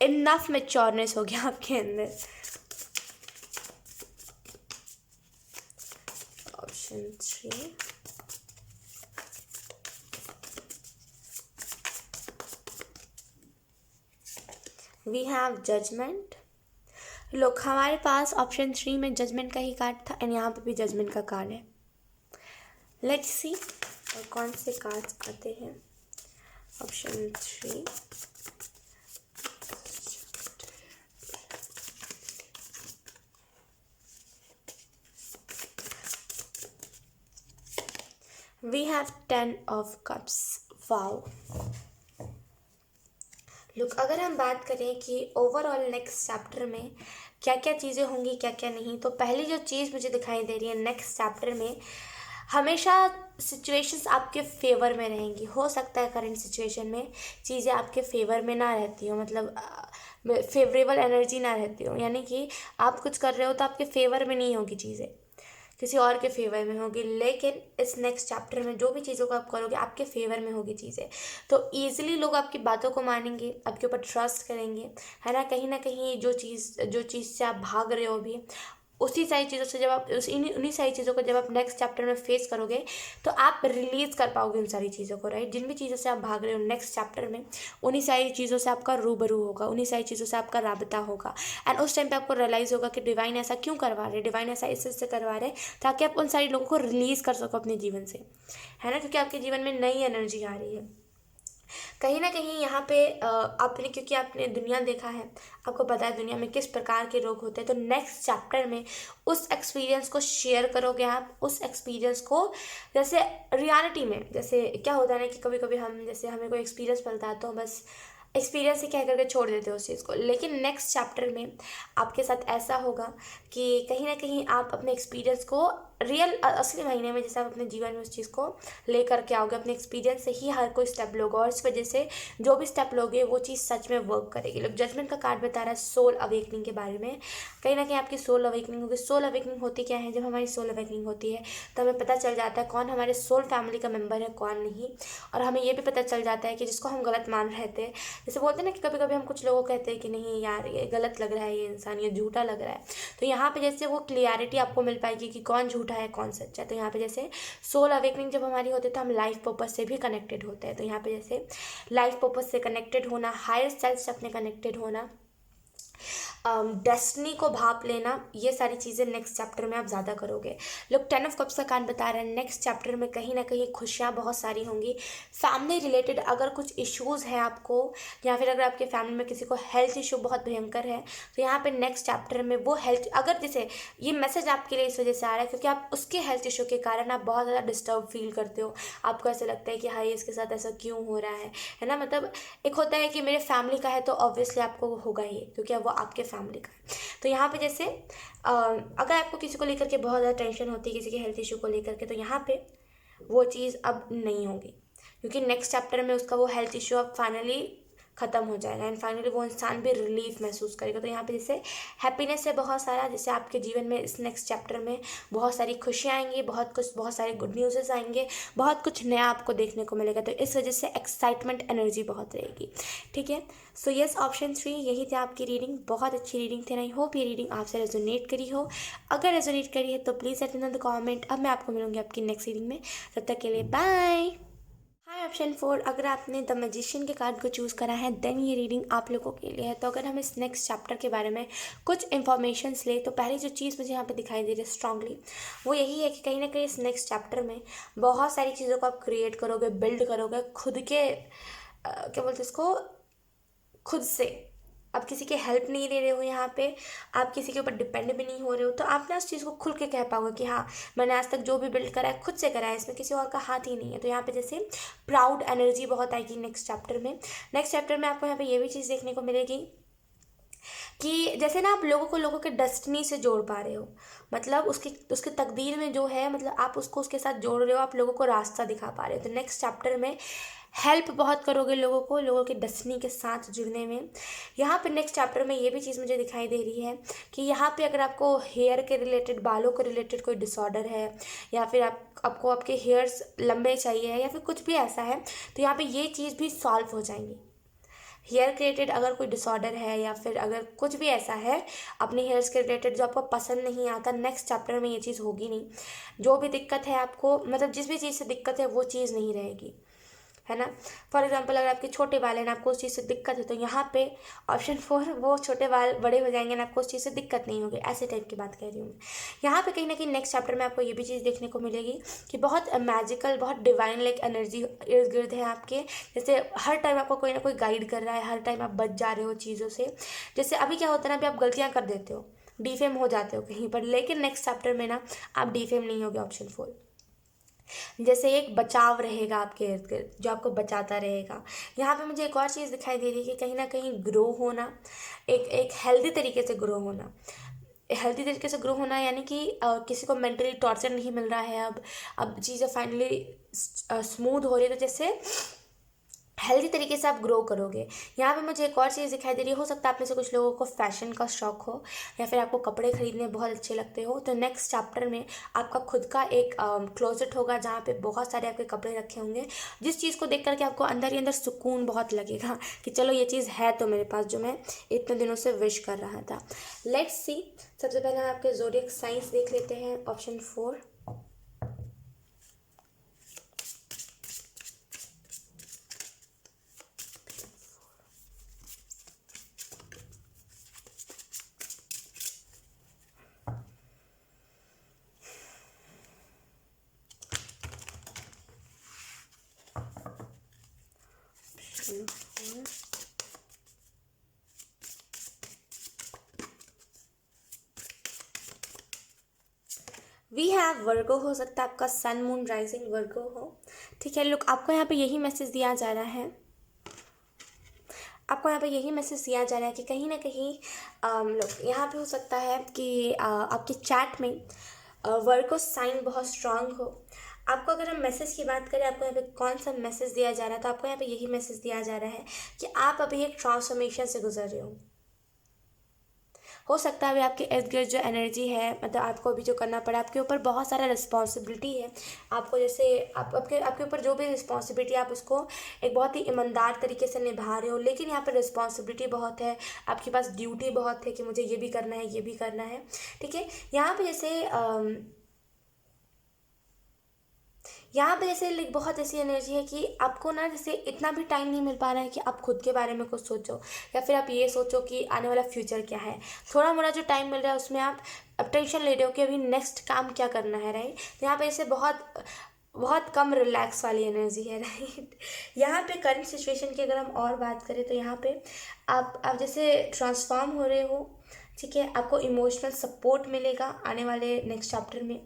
A: enough matureness हो गया आपके अंदर। Option 3, we have judgment. लोग, हमारे पास ऑप्शन 3 में जजमेंट का ही कार्ड था एंड यहाँ पे भी जजमेंट का कार्ड है। लेट्स सी और कौन से कार्ड्स आते हैं। Option 3, we have 10 of cups. Wow, look, अगर हम बात करें कि ओवरऑल नेक्स्ट चैप्टर में क्या क्या चीज़ें होंगी, क्या क्या नहीं, तो पहली जो चीज़ मुझे दिखाई दे रही है नेक्स्ट चैप्टर में, हमेशा सिचुएशंस आपके फेवर में रहेंगी। हो सकता है करंट सिचुएशन में चीज़ें आपके फेवर में ना रहती हो, मतलब फेवरेबल एनर्जी ना रहती हो, यानी कि आप कुछ कर रहे हो तो आपके फेवर में नहीं होगी चीज़ें, किसी और के फेवर में होगी। लेकिन इस नेक्स्ट चैप्टर में जो भी चीज़ों को आप करोगे आपके फेवर में होगी चीज़ें, तो ईजिली लोग आपकी बातों को मानेंगे, आपके ऊपर ट्रस्ट करेंगे, है ना। कहीं जो चीज़ से आप भाग रहे हो अभी, उसी सारी चीज़ों से जब आप उन्हीं सारी चीज़ों को जब आप नेक्स्ट चैप्टर में फेस करोगे तो आप रिलीज कर पाओगे उन सारी चीज़ों को, राइट। जिन भी चीज़ों से आप भाग रहे हो नेक्स्ट चैप्टर में, उन्हीं सारी चीज़ों से आपका रूबरू होगा, उन्हीं सारी चीज़ों से आपका राबता होगा। एंड उस टाइम पे आपको रियलाइज़ होगा कि डिवाइन ऐसा क्यों करवा रहे, डिवाइन ऐसा इससे करवा रहे ताकि आप उन सारी लोगों को रिलीज़ कर सको अपने जीवन से, है ना, क्योंकि आपके जीवन में नई एनर्जी आ रही है कहीं ना कहीं यहाँ पे। आपने क्योंकि आपने दुनिया देखा है, आपको पता है दुनिया में किस प्रकार के लोग होते हैं, तो नेक्स्ट चैप्टर में उस एक्सपीरियंस को शेयर करोगे आप, उस एक्सपीरियंस को जैसे रियलिटी में, जैसे क्या होता है ना कि कभी कभी हम जैसे हमें कोई एक्सपीरियंस मिलता है तो बस एक्सपीरियंस ही कह करके छोड़ देते हो उस चीज़ को, लेकिन नेक्स्ट चैप्टर में आपके साथ ऐसा होगा कि कहीं ना कहीं आप अपने एक्सपीरियंस को रियल असली महीने में जैसे आप अपने जीवन में उस चीज़ को लेकर के आओगे, अपने एक्सपीरियंस से ही हर कोई स्टेप लोगे और इस वजह से जो भी स्टेप लोगे वो चीज़ सच में वर्क करेगी। लोग जजमेंट का कार्ड बता रहा है सोल अवेकनिंग के बारे में, कहीं ना कहीं आपकी सोल अवेकनिंग होगी। सोल अवेकनिंग होती क्या है, जब हमारी सोल अवेकनिंग होती है तो हमें पता चल जाता है कौन हमारे सोल फैमिली का मेम्बर है कौन नहीं, और हमें ये भी पता चल जाता है कि जिसको हम गलत मान रहे थे, जैसे बोलते हैं ना कि कभी कभी हम कुछ लोगों को कहते हैं कि नहीं यार ये गलत लग रहा है, ये इंसान ये झूठा लग रहा है, तो यहाँ पे जैसे वो क्लियरिटी आपको मिल पाएगी कि कौन झूठा है कौन सच्चा है। तो यहाँ पे जैसे सोल अवेकनिंग जब हमारी होती है तो हम लाइफ पर्पस से भी कनेक्टेड होते हैं, तो यहाँ पे जैसे लाइफ पर्पस से कनेक्टेड होना, हायर सेल्फ से अपने कनेक्टेड होना, डेस्टिनी को भाप लेना, ये सारी चीज़ें नेक्स्ट चैप्टर में आप ज़्यादा करोगे। लोग 10 ऑफ कप्स का कार्ड बता रहे हैं नेक्स्ट चैप्टर में कहीं ना कहीं खुशियाँ बहुत सारी होंगी। फैमिली रिलेटेड अगर कुछ इश्यूज़ हैं आपको, या फिर अगर आपके फैमिली में किसी को हेल्थ इशू बहुत भयंकर है, तो यहाँ पे नेक्स्ट चैप्टर में वो हेल्थ, अगर जैसे ये मैसेज आपके लिए इस वजह से आ रहा है क्योंकि आप उसके हेल्थ इशू के कारण आप बहुत ज़्यादा डिस्टर्ब फील करते हो, आपको ऐसा लगता है कि हाँ इसके साथ ऐसा क्यों हो रहा है ना। मतलब एक होता है कि मेरे फैमिली का है तो ऑब्वियसली आपको होगा ही क्योंकि वो आपके फैमिली का है। तो यहाँ पे जैसे अगर आपको किसी को लेकर के बहुत ज़्यादा टेंशन होती है, किसी के हेल्थ इशू को लेकर के, तो यहाँ पे वो चीज़ अब नहीं होगी क्योंकि नेक्स्ट चैप्टर में उसका वो हेल्थ इशू अब फाइनली ख़त्म हो जाएगा एंड फाइनली वो इंसान भी रिलीफ महसूस करेगा। तो यहाँ पे जैसे हैप्पीनेस है बहुत सारा, जैसे आपके जीवन में इस नेक्स्ट चैप्टर में बहुत सारी खुशियाँ आएंगी, बहुत सारे गुड न्यूज़ आएंगे, बहुत कुछ नया आपको देखने को मिलेगा, तो इस वजह से एक्साइटमेंट एनर्जी बहुत रहेगी, ठीक है। सो यस, ऑप्शन 3 यही थी आपकी रीडिंग। बहुत अच्छी रीडिंग थी, आई होप ये रीडिंग आपसे रेजोनेट करी हो। अगर रेजोनेट करी है तो please let me know in the comment. अब मैं आपको मिलूंगी आपकी नेक्स्ट रीडिंग में, तब तक के लिए बाय। हाय, ऑप्शन 4 अगर आपने द मैजिशियन के कार्ड को चूज़ करा है देन ये रीडिंग आप लोगों के लिए है। तो अगर हम इस नेक्स्ट चैप्टर के बारे में कुछ इन्फॉर्मेशंस ले तो पहली जो चीज़ मुझे यहाँ पे दिखाई दे रही है स्ट्रांगली वो यही है कि कहीं ना कहीं इस नेक्स्ट चैप्टर में बहुत सारी चीज़ों को आप क्रिएट करोगे, बिल्ड करोगे खुद के क्या बोलते हैं इसको, खुद से। आप किसी की हेल्प नहीं ले रहे हो, यहाँ पे आप किसी के ऊपर डिपेंड भी नहीं हो रहे हो, तो आप ना उस चीज़ को खुल के कह पाओगे कि हाँ मैंने आज तक जो भी बिल्ड करा है खुद से करा है, इसमें किसी और का हाथ ही नहीं है। तो यहाँ पे जैसे प्राउड एनर्जी बहुत आएगी नेक्स्ट चैप्टर में। नेक्स्ट चैप्टर में आपको यहाँ पे ये भी चीज़ देखने को मिलेगी कि जैसे ना आप लोगों के डेस्टिनी से जोड़ पा रहे हो, मतलब उसके तकदीर में जो है, मतलब आप उसको उसके साथ जोड़ रहे हो, आप लोगों को रास्ता दिखा पा रहे हो। तो नेक्स्ट चैप्टर में हेल्प बहुत करोगे लोगों के डेस्टिनी के साथ जुड़ने में। यहाँ पे नेक्स्ट चैप्टर में ये भी चीज़ मुझे दिखाई दे रही है कि यहाँ पे अगर आपको हेयर के रिलेटेड, बालों के रिलेटेड कोई डिसऑर्डर है, या फिर आपको आपके हेयर्स लंबे चाहिए या फिर कुछ भी ऐसा है, तो यहाँ पे ये चीज़ भी सॉल्व हो जाएंगी। हेयर रिलेटेड अगर कोई डिसऑर्डर है या फिर अगर कुछ भी ऐसा है अपने हेयर्स के रिलेटेड जो आपको पसंद नहीं आता, नेक्स्ट चैप्टर में ये चीज़ होगी नहीं। जो भी दिक्कत है आपको, मतलब जिस भी चीज़ से दिक्कत है वो चीज़ नहीं रहेगी, है ना। फॉर एग्जाम्पल अगर आपके छोटे बाल हैं ना, आपको उस चीज़ से दिक्कत है, तो यहाँ पे ऑप्शन 4 वो छोटे बाल बड़े हो जाएंगे ना, आपको उस चीज़ से दिक्कत नहीं होगी, ऐसे टाइप की बात कह रही हूँ मैं। यहाँ पे कहीं ना कहीं नेक्स्ट चैप्टर में आपको ये भी चीज़ देखने को मिलेगी कि बहुत मैजिकल, बहुत डिवाइन लाइक एनर्जी इर्द गिर्द है आपके। जैसे हर टाइम आपको कोई ना कोई गाइड कर रहा है, हर टाइम आप बच जा रहे हो चीज़ों से। जैसे अभी क्या होता है ना, अभी आप गलतियाँ कर देते हो, डिफेम हो जाते हो कहीं पर, लेकिन नेक्स्ट चैप्टर में ना आप डिफेम नहीं होगे। ऑप्शन 4 जैसे एक बचाव रहेगा आपके इर्द गिर्द जो आपको बचाता रहेगा। यहाँ पे मुझे एक और चीज़ दिखाई दे रही है कि कहीं ना कहीं ग्रो होना, एक हेल्दी तरीके से ग्रो होना। हेल्दी तरीके से ग्रो होना यानी कि किसी को मेंटली टॉर्चर नहीं मिल रहा है, अब चीज़ें फाइनली स्मूथ हो रही है। तो जैसे हेल्दी तरीके से आप ग्रो करोगे। यहाँ पे मुझे एक और चीज़ दिखाई दे रही है, हो सकता है आप में से कुछ लोगों को फैशन का शौक हो या फिर आपको कपड़े खरीदने बहुत अच्छे लगते हो, तो नेक्स्ट चैप्टर में आपका खुद का एक क्लोजेट होगा जहाँ पे बहुत सारे आपके कपड़े रखे होंगे, जिस चीज़ को देख करके आपको अंदर ही अंदर सुकून बहुत लगेगा कि चलो ये चीज़ है तो मेरे पास, जो मैं इतने दिनों से विश कर रहा था। लेट्स सी, सबसे पहले हम आपके ज़ोडिएक साइंस देख लेते हैं, ऑप्शन 4। वी हैव वर्गो, हो सकता है आपका सन मून राइजिंग वर्गो हो। ठीक है, लुक आपको यहाँ पे यही मैसेज दिया जा रहा है, आपको यहाँ पे यही मैसेज दिया जा रहा है कि कहीं ना कहीं लोग यहाँ पे हो सकता है कि आपके चैट में वर्गो साइन बहुत स्ट्रांग हो। आपको अगर हम मैसेज की बात करें, आपको यहाँ पे कौन सा मैसेज दिया जा रहा है, तो आपको यहाँ पे यही मैसेज दिया जा रहा है कि आप अभी एक ट्रांसफॉर्मेशन से गुजर रहे हो सकता है अभी आपके इर्द गिर्द जो एनर्जी है, मतलब आपको अभी जो करना पड़ा, आपके ऊपर बहुत सारा रिस्पॉन्सिबिलिटी है। आपको जैसे आपके आपके ऊपर जो भी रिस्पॉन्सिबिलिटी, आप उसको एक बहुत ही ईमानदार तरीके से निभा रहे हो, लेकिन यहाँ पर रिस्पॉन्सिबिलिटी बहुत है, आपके पास ड्यूटी बहुत है कि मुझे ये भी करना है, ये भी करना है। ठीक है, यहाँ पे जैसे बहुत ऐसी एनर्जी है कि आपको ना जैसे इतना भी टाइम नहीं मिल पा रहा है कि आप खुद के बारे में कुछ सोचो, या फिर आप ये सोचो कि आने वाला फ्यूचर क्या है। थोड़ा मोड़ा जो टाइम मिल रहा है उसमें आप अब टेंशन ले रहे हो कि अभी नेक्स्ट काम क्या करना है, राइट। तो यहाँ पे जैसे बहुत बहुत कम रिलैक्स वाली एनर्जी है, राइट। यहाँ पे करंट सिचुएशन की अगर हम और बात करें तो यहाँ पे आप जैसे ट्रांसफॉर्म हो रहे हो। ठीक है, आपको इमोशनल सपोर्ट मिलेगा आने वाले नेक्स्ट चैप्टर में।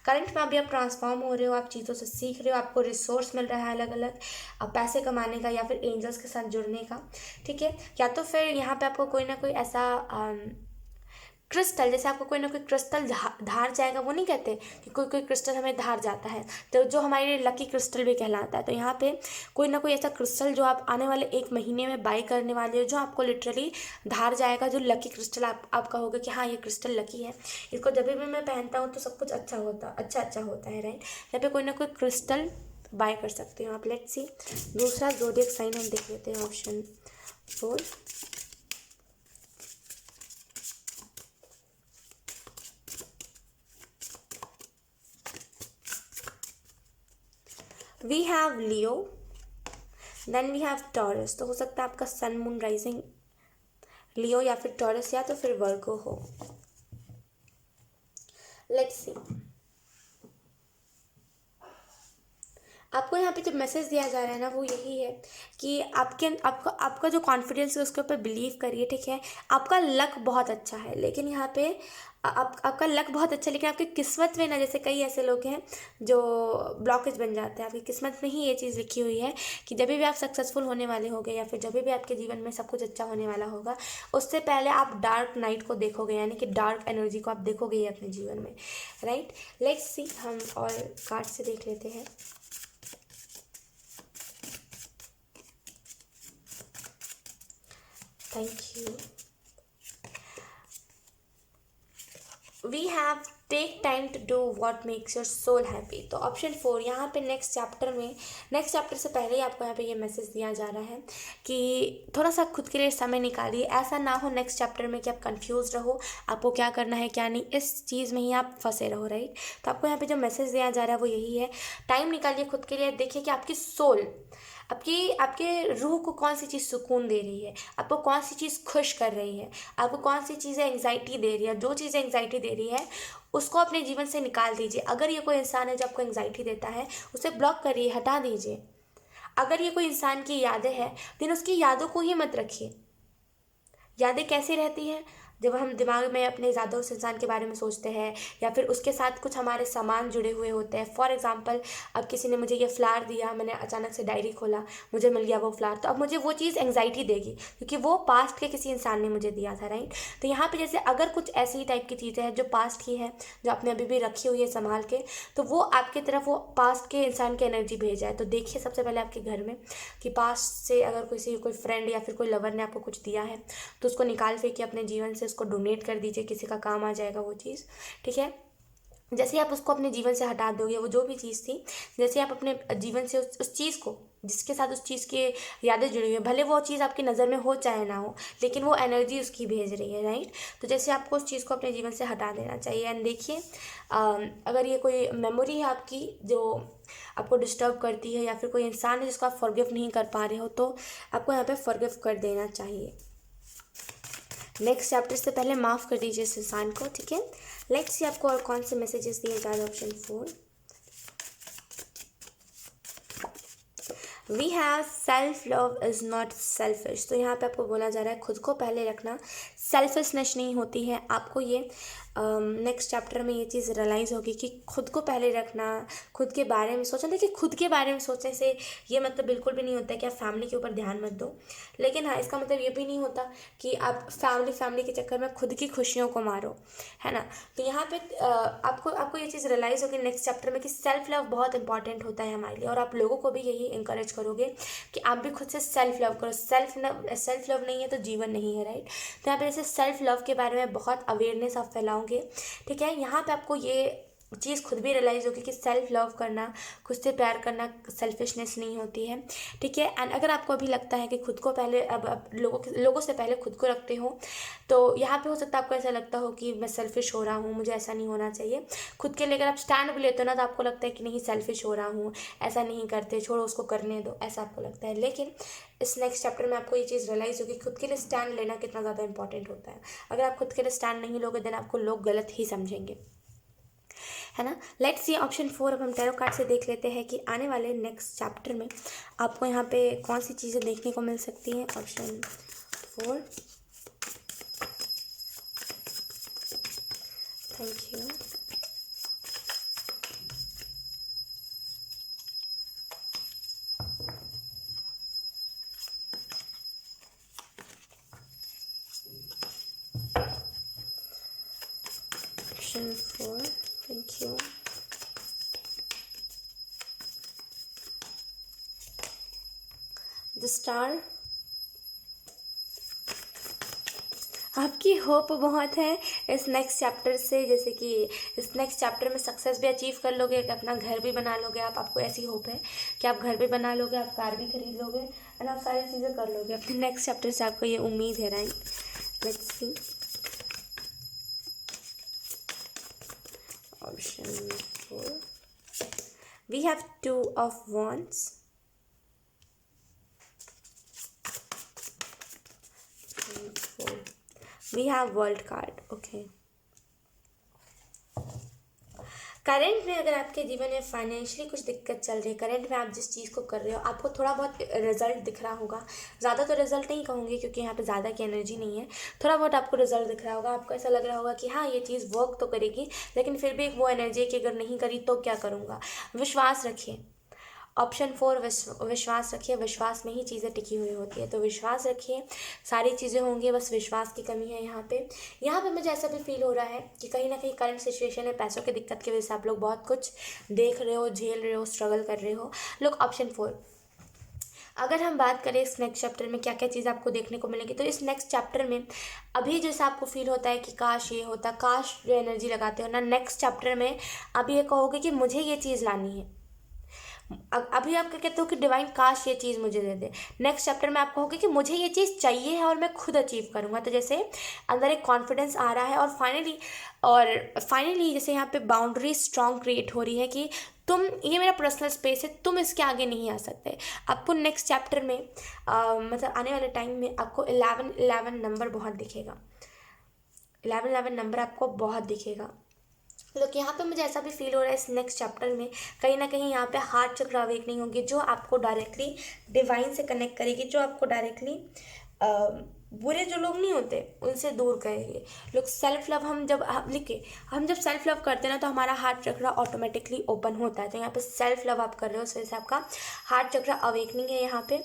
A: करंट में अभी आप ट्रांसफॉर्म हो रहे हो, आप चीज़ों से सीख रहे हो, आपको रिसोर्स मिल रहा है अलग अलग पैसे कमाने का या फिर एंजल्स के साथ जुड़ने का। ठीक है, या तो फिर यहाँ पे आपको कोई ना कोई ऐसा क्रिस्टल, जैसे आपको कोई ना कोई क्रिस्टल धार जाएगा, वो नहीं कहते कि कोई कोई क्रिस्टल हमें धार जाता है, तो जो हमारे लिए लकी क्रिस्टल भी कहलाता है। तो यहाँ पे कोई ना कोई ऐसा क्रिस्टल जो आप आने वाले 1 महीने में बाई करने वाले हो, जो आपको लिटरली धार जाएगा, जो लकी क्रिस्टल आप कहोगे कि हाँ ये क्रिस्टल लकी है, इसको जब भी मैं पहनता हूँ तो सब कुछ अच्छा होता है, राइट। यहाँ पे कोई ना कोई क्रिस्टल बाय कर सकते हो आप। लेट्स सी, दूसरा ज़ोडिएक साइन हम देख लेते हैं, option 4। We have Leo, then we have Taurus. तो हो सकता है आपका सन मून राइजिंग लियो या फिर टॉरस या तो फिर वर्गो हो। लेट्स सी, आपको यहाँ पे जो मैसेज दिया जा रहा है ना वो यही है कि आपका जो कॉन्फिडेंस है उसके ऊपर बिलीव करिए। ठीक है, आपका लक बहुत अच्छा है, लेकिन यहाँ पे आपका लक बहुत अच्छा है, लेकिन आपकी किस्मत में ना, जैसे कई ऐसे लोग हैं जो ब्लॉकेज बन जाते हैं, आपकी किस्मत में ही ये चीज़ लिखी हुई है कि जब भी आप सक्सेसफुल होने वाले होगे या फिर जब भी आपके जीवन में सब कुछ अच्छा होने वाला होगा, उससे पहले आप डार्क नाइट को देखोगे, यानी कि डार्क एनर्जी को आप देखोगे ही अपने जीवन में, राइट। लेट्स सी, हम और कार्ड से देख लेते हैं। Thank you. We have take time to do what makes your soul happy। तो ऑप्शन 4 यहाँ पे नेक्स्ट चैप्टर से पहले ही आपको यहाँ पे ये मैसेज दिया जा रहा है कि थोड़ा सा खुद के लिए समय निकालिए। ऐसा ना हो नेक्स्ट चैप्टर में कि आप कंफ्यूज रहो, आपको क्या करना है क्या नहीं, इस चीज़ में ही आप फंसे रहो, राइट। तो आपको यहाँ पे जो मैसेज दिया जा रहा है वो यही है, टाइम निकालिए खुद के लिए, देखिए कि आपकी सोल, आपके रूह को कौन सी चीज़ सुकून दे रही है, आपको कौन सी चीज़ खुश कर रही है, आपको कौन सी चीज़ें एंग्जाइटी दे रही है। जो चीज़ें एंग्जाइटी दे रही है उसको अपने जीवन से निकाल दीजिए। अगर ये कोई इंसान है जो आपको एंग्जाइटी देता है, उसे ब्लॉक करिए, हटा दीजिए। अगर ये कोई इंसान की यादें हैं, देन उसकी यादों को ही मत रखिए। यादें कैसी रहती हैं, जब हम दिमाग में अपने ज़्यादा उस इंसान के बारे में सोचते हैं या फिर उसके साथ कुछ हमारे सामान जुड़े हुए होते हैं। फॉर एग्जांपल, अब किसी ने मुझे ये फ्लावर दिया, मैंने अचानक से डायरी खोला, मुझे मिल गया वो फ्लावर, तो अब मुझे वो चीज़ एंग्जाइटी देगी क्योंकि वो पास्ट के किसी इंसान ने मुझे दिया था, राइट। तो यहाँ पे जैसे अगर कुछ ऐसी टाइप की चीज़ें हैं जो पास्ट की है, जो आपने अभी भी रखी हुई है संभाल के, तो वो आपकी तरफ वो पास्ट के इंसान की एनर्जी भेज जाए। तो देखिए सबसे पहले आपके घर में कि पास्ट से अगर कोई फ्रेंड या फिर कोई लवर ने आपको कुछ दिया है तो उसको निकाल फेंकिए अपने जीवन से, उसको डोनेट कर दीजिए, किसी का काम आ जाएगा वो चीज़, ठीक है। जैसे आप उसको अपने जीवन से हटा दोगे, वो जो भी चीज़ थी, जैसे आप अपने जीवन से उस चीज़ को, जिसके साथ उस चीज़ की यादें जुड़ी हुई है, भले वो चीज़ आपकी नज़र में हो चाहे ना हो, लेकिन वो एनर्जी उसकी भेज रही है, राइट। तो जैसे आपको उस चीज़ को अपने जीवन से हटा देना चाहिए। एंड देखिए अगर ये कोई मेमोरी है आपकी जो आपको डिस्टर्ब करती है या फिर कोई इंसान है जिसको आप फॉरगिव नहीं कर पा रहे हो, तो आपको यहाँ पे फॉरगिव कर देना चाहिए। नेक्स्ट चैप्टर से पहले माफ़ कर दीजिए इस इंसान को, ठीक है। लेट्स सी आपको और कौन से मैसेजेस दिए जा रहे हैं। Option 4, we have self love is not selfish. तो यहाँ पे आपको बोला जा रहा है खुद को पहले रखना सेल्फिशनेस नहीं होती है। आपको ये नेक्स्ट चैप्टर में ये चीज़ रियलाइज़ होगी कि खुद को पहले रखना, खुद के बारे में सोचना। देखिए खुद के बारे में सोचने से ये मतलब बिल्कुल भी नहीं होता है कि आप फैमिली के ऊपर ध्यान मत दो, लेकिन हाँ इसका मतलब ये भी नहीं होता कि आप फैमिली के चक्कर में खुद की खुशियों को मारो, है ना। तो यहाँ पे आपको ये चीज़ रियलाइज़ होगी नेक्स्ट चैप्टर में कि सेल्फ लव बहुत इंपॉर्टेंट होता है हमारे लिए, और आप लोगों को भी यही इंकरेज करोगे कि आप भी खुद से सेल्फ लव करो। सेल्फ लव नहीं है तो जीवन नहीं है, राइट। तो यहाँ पे जैसे सेल्फ लव के बारे में बहुत अवेयरनेस आप फैलाओगे, ठीक है। यहाँ पे आपको ये चीज़ खुद भी रियलाइज़ होगी कि सेल्फ लव करना, खुद से प्यार करना सेल्फिशनेस नहीं होती है, ठीक है। एंड अगर आपको अभी लगता है कि खुद को पहले अब लोगों से पहले खुद को रखते हो, तो यहाँ पे हो सकता है आपको ऐसा लगता हो कि मैं सेल्फिश हो रहा हूँ, मुझे ऐसा नहीं होना चाहिए। खुद के लिए अगर आप स्टैंड भी लेते हो ना, तो आपको लगता है कि नहीं सेल्फिश हो रहा हूँ, ऐसा नहीं करते, छोड़ो उसको करने दो, ऐसा आपको लगता है। लेकिन इस नेक्स्ट चैप्टर में आपको ये चीज़ रियलाइज़ होगी खुद के लिए स्टैंड लेना कितना ज़्यादा इंपॉर्टेंट होता है। अगर आप खुद के लिए स्टैंड नहीं लोगे देन आपको लोग गलत ही समझेंगे, है ना। Let's see option 4। अब हम टैरो कार्ड से देख लेते हैं कि आने वाले नेक्स्ट चैप्टर में आपको यहाँ पे कौन सी चीज़ें देखने को मिल सकती हैं। Option 4, thank you. Option 4, thank you. The star, आपकी होप बहुत है इस नेक्स्ट चैप्टर से, जैसे कि इस नेक्स्ट चैप्टर में सक्सेस भी अचीव कर लोगे, अपना घर भी बना लोगे आप, आपको ऐसी होप है कि आप घर भी बना लोगे, आप कार भी खरीद लोगे एंड आप सारी चीज़ें कर लोगे अपने नेक्स्ट चैप्टर से, आपको ये उम्मीद है, right. Let's see option 4, we have 2 of wands, we have world card, okay. Current में अगर आपके जीवन में फाइनेंशियली कुछ दिक्कत चल रही है, करंट में आप जिस चीज़ को कर रहे हो आपको थोड़ा बहुत रिजल्ट दिख रहा होगा, ज़्यादा तो रिजल्ट नहीं कहूँगी क्योंकि यहाँ पे ज़्यादा की एनर्जी नहीं है, थोड़ा बहुत आपको रिजल्ट दिख रहा होगा, आपको ऐसा लग रहा होगा कि हाँ ये चीज़ वर्क तो करेगी, लेकिन फिर भी वो एनर्जी है कि अगर नहीं करी तो क्या करूँगा। विश्वास रखिए। ऑप्शन 4, विश्वास रखिए। विश्वास में ही चीज़ें टिकी हुई होती है, तो विश्वास रखिए, सारी चीज़ें होंगी, बस विश्वास की कमी है यहाँ पे मुझे ऐसा भी फील हो रहा है कि कहीं ना कहीं करंट सिचुएशन में पैसों की दिक्कत की वजह से आप लोग बहुत कुछ देख रहे हो, झेल रहे हो, स्ट्रगल कर रहे हो। लोग ऑप्शन 4, अगर हम बात करें इस नेक्स्ट चैप्टर में क्या क्या चीज़ आपको देखने को मिलेगी, तो इस नेक्स्ट चैप्टर में अभी जैसा आपको फील होता है कि काश ये होता, काश जो एनर्जी लगाते हो ना, नेक्स्ट चैप्टर में अब ये कहोगे कि मुझे ये चीज़ लानी है। अभी आप क्या कहते हो कि डिवाइन काश ये चीज़ मुझे दे दे, नेक्स्ट चैप्टर में आप कहोगे कि मुझे ये चीज़ चाहिए है और मैं खुद अचीव करूँगा। तो जैसे अंदर एक कॉन्फिडेंस आ रहा है और फाइनली जैसे यहाँ पे बाउंड्री स्ट्रॉन्ग क्रिएट हो रही है कि ये मेरा पर्सनल स्पेस है, तुम इसके आगे नहीं आ सकते। आपको नेक्स्ट चैप्टर में मतलब आने वाले टाइम में आपको 11 नंबर बहुत दिखेगा, 11 नंबर आपको बहुत दिखेगा। लोग यहाँ पे मुझे ऐसा भी फील हो रहा है इस नेक्स्ट चैप्टर में कहीं ना कहीं यहाँ पे हार्ट चक्र अवेकनिंग होगी, जो आपको डायरेक्टली डिवाइन से कनेक्ट करेगी, जो आपको डायरेक्टली बुरे जो लोग नहीं होते उनसे दूर करेंगे। लोग सेल्फ लव हम जब हम जब सेल्फ लव करते हैं ना तो हमारा हार्ट चक्र ऑटोमेटिकली ओपन होता है। तो यहाँ पे सेल्फ लव आप कर रहे हो, उस वजह से आपका हार्ट चक्र अवेकनिंग है। यहाँ पे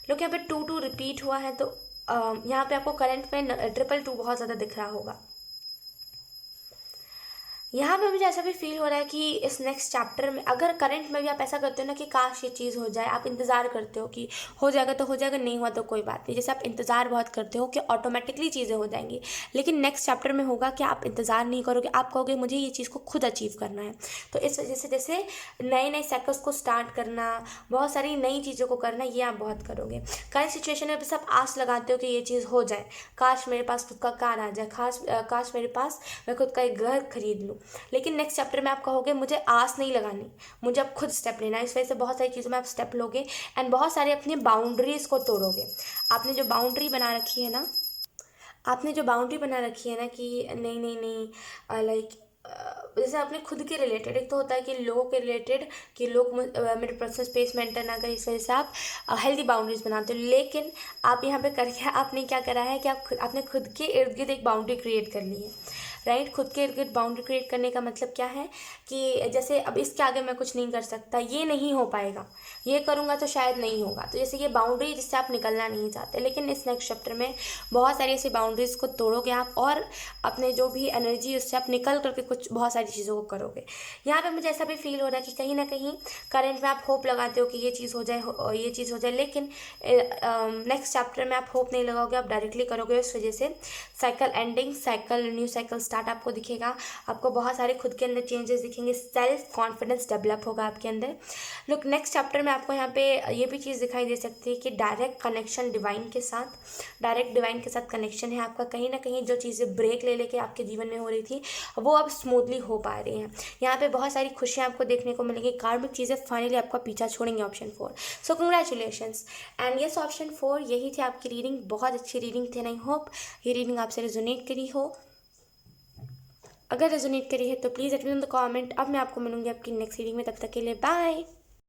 A: लोग यहाँ पे 2 2 रिपीट हुआ है, तो यहाँ पे आपको करंट में 222 बहुत ज़्यादा दिख रहा होगा। यहाँ पे मुझे ऐसा भी फील हो रहा है कि इस नेक्स्ट चैप्टर में अगर करंट में भी आप ऐसा करते हो ना कि काश ये चीज़ हो जाए, आप इंतज़ार करते हो कि हो जाएगा तो हो जाएगा, नहीं हुआ तो कोई बात नहीं, जैसे आप इंतज़ार बहुत करते हो कि ऑटोमेटिकली चीज़ें हो जाएंगी। लेकिन नेक्स्ट चैप्टर में होगा कि आप इंतज़ार नहीं करोगे, आप कहोगे मुझे ये चीज़ को खुद अचीव करना है। तो इस वजह से जैसे नए नए साइकिल्स को स्टार्ट करना, बहुत सारी नई चीज़ों को करना, ये आप बहुत करोगे। करंट सिचुएशन में बस आप आस लगाते हो कि ये चीज़ हो जाए, काश मेरे पास खुद का कार आ जाए, काश मेरे पास मैं खुद का एक घर खरीद लूँ। लेकिन नेक्स्ट चैप्टर में आप कहोगे मुझे आस नहीं लगानी, मुझे अब खुद स्टेप लेना है। इस वजह से बहुत सारी चीज़ों में आप स्टेप लोगे एंड बहुत सारे अपनी बाउंड्रीज़ को तोड़ोगे। आपने जो बाउंड्री बना रखी है ना, कि नहीं नहीं नहीं, लाइक जैसे आपने खुद के रिलेटेड, एक तो होता है कि लोगों के रिलेटेड कि लोग मेरे पर्सनल स्पेस मेंटेन ना करें, इस वजह से आप हेल्दी बाउंड्रीज बनाते हो। लेकिन आप यहाँ पे करके आपने क्या करा है कि आपने खुद के इर्द गिर्द एक बाउंड्री क्रिएट कर ली है, राइट। खुद के इर्द गिर्द बाउंड्री क्रिएट करने का मतलब क्या है कि जैसे अब इसके आगे मैं कुछ नहीं कर सकता, ये नहीं हो पाएगा, ये करूँगा तो शायद नहीं होगा, तो जैसे ये बाउंड्री जिससे आप निकलना नहीं चाहते। लेकिन इस नेक्स्ट चैप्टर में बहुत सारी ऐसी बाउंड्रीज़ को तोड़ोगे आप और अपने जो भी एनर्जी है उससे आप निकल करके कुछ बहुत सारी चीज़ों को करोगे। यहाँ पे मुझे ऐसा भी फील हो रहा है कि कहीं ना कहीं करंट में आप होप लगाते हो कि ये चीज़ हो जाए, लेकिन नेक्स्ट चैप्टर में आप होप नहीं लगाओगे, आप डायरेक्टली करोगे। उस वजह से cycle ending, new cycle start आपको दिखेगा। आपको बहुत सारे खुद के अंदर चेंजेस दिखेंगे, सेल्फ कॉन्फिडेंस डेवलप होगा आपके अंदर। लुक, नेक्स्ट चैप्टर में आपको यहाँ पे ये भी चीज़ दिखाई दे सकती है कि डायरेक्ट डिवाइन के साथ कनेक्शन है आपका। कहीं ना कहीं जो चीज़ें ब्रेक ले लेके आपके जीवन में हो रही थी वो अब स्मूथली हो पा रही हैं। यहाँ पे बहुत सारी खुशियाँ आपको देखने को मिलेंगी, कार्मिक चीज़ें फाइनली आपका पीछा छोड़ेंगे। Option 4, so congratulations. And yes, option 4 यही थी आपकी रीडिंग। बहुत अच्छी रीडिंग थी, आई होप ये रीडिंग आपसे रेजोनेट करी हो। अगर रेजोनेट करी है तो please let me know in the comment. अब मैं आपको मिलूंगी आपकी नेक्स्ट रीडिंग में, तब तक के लिए बाय।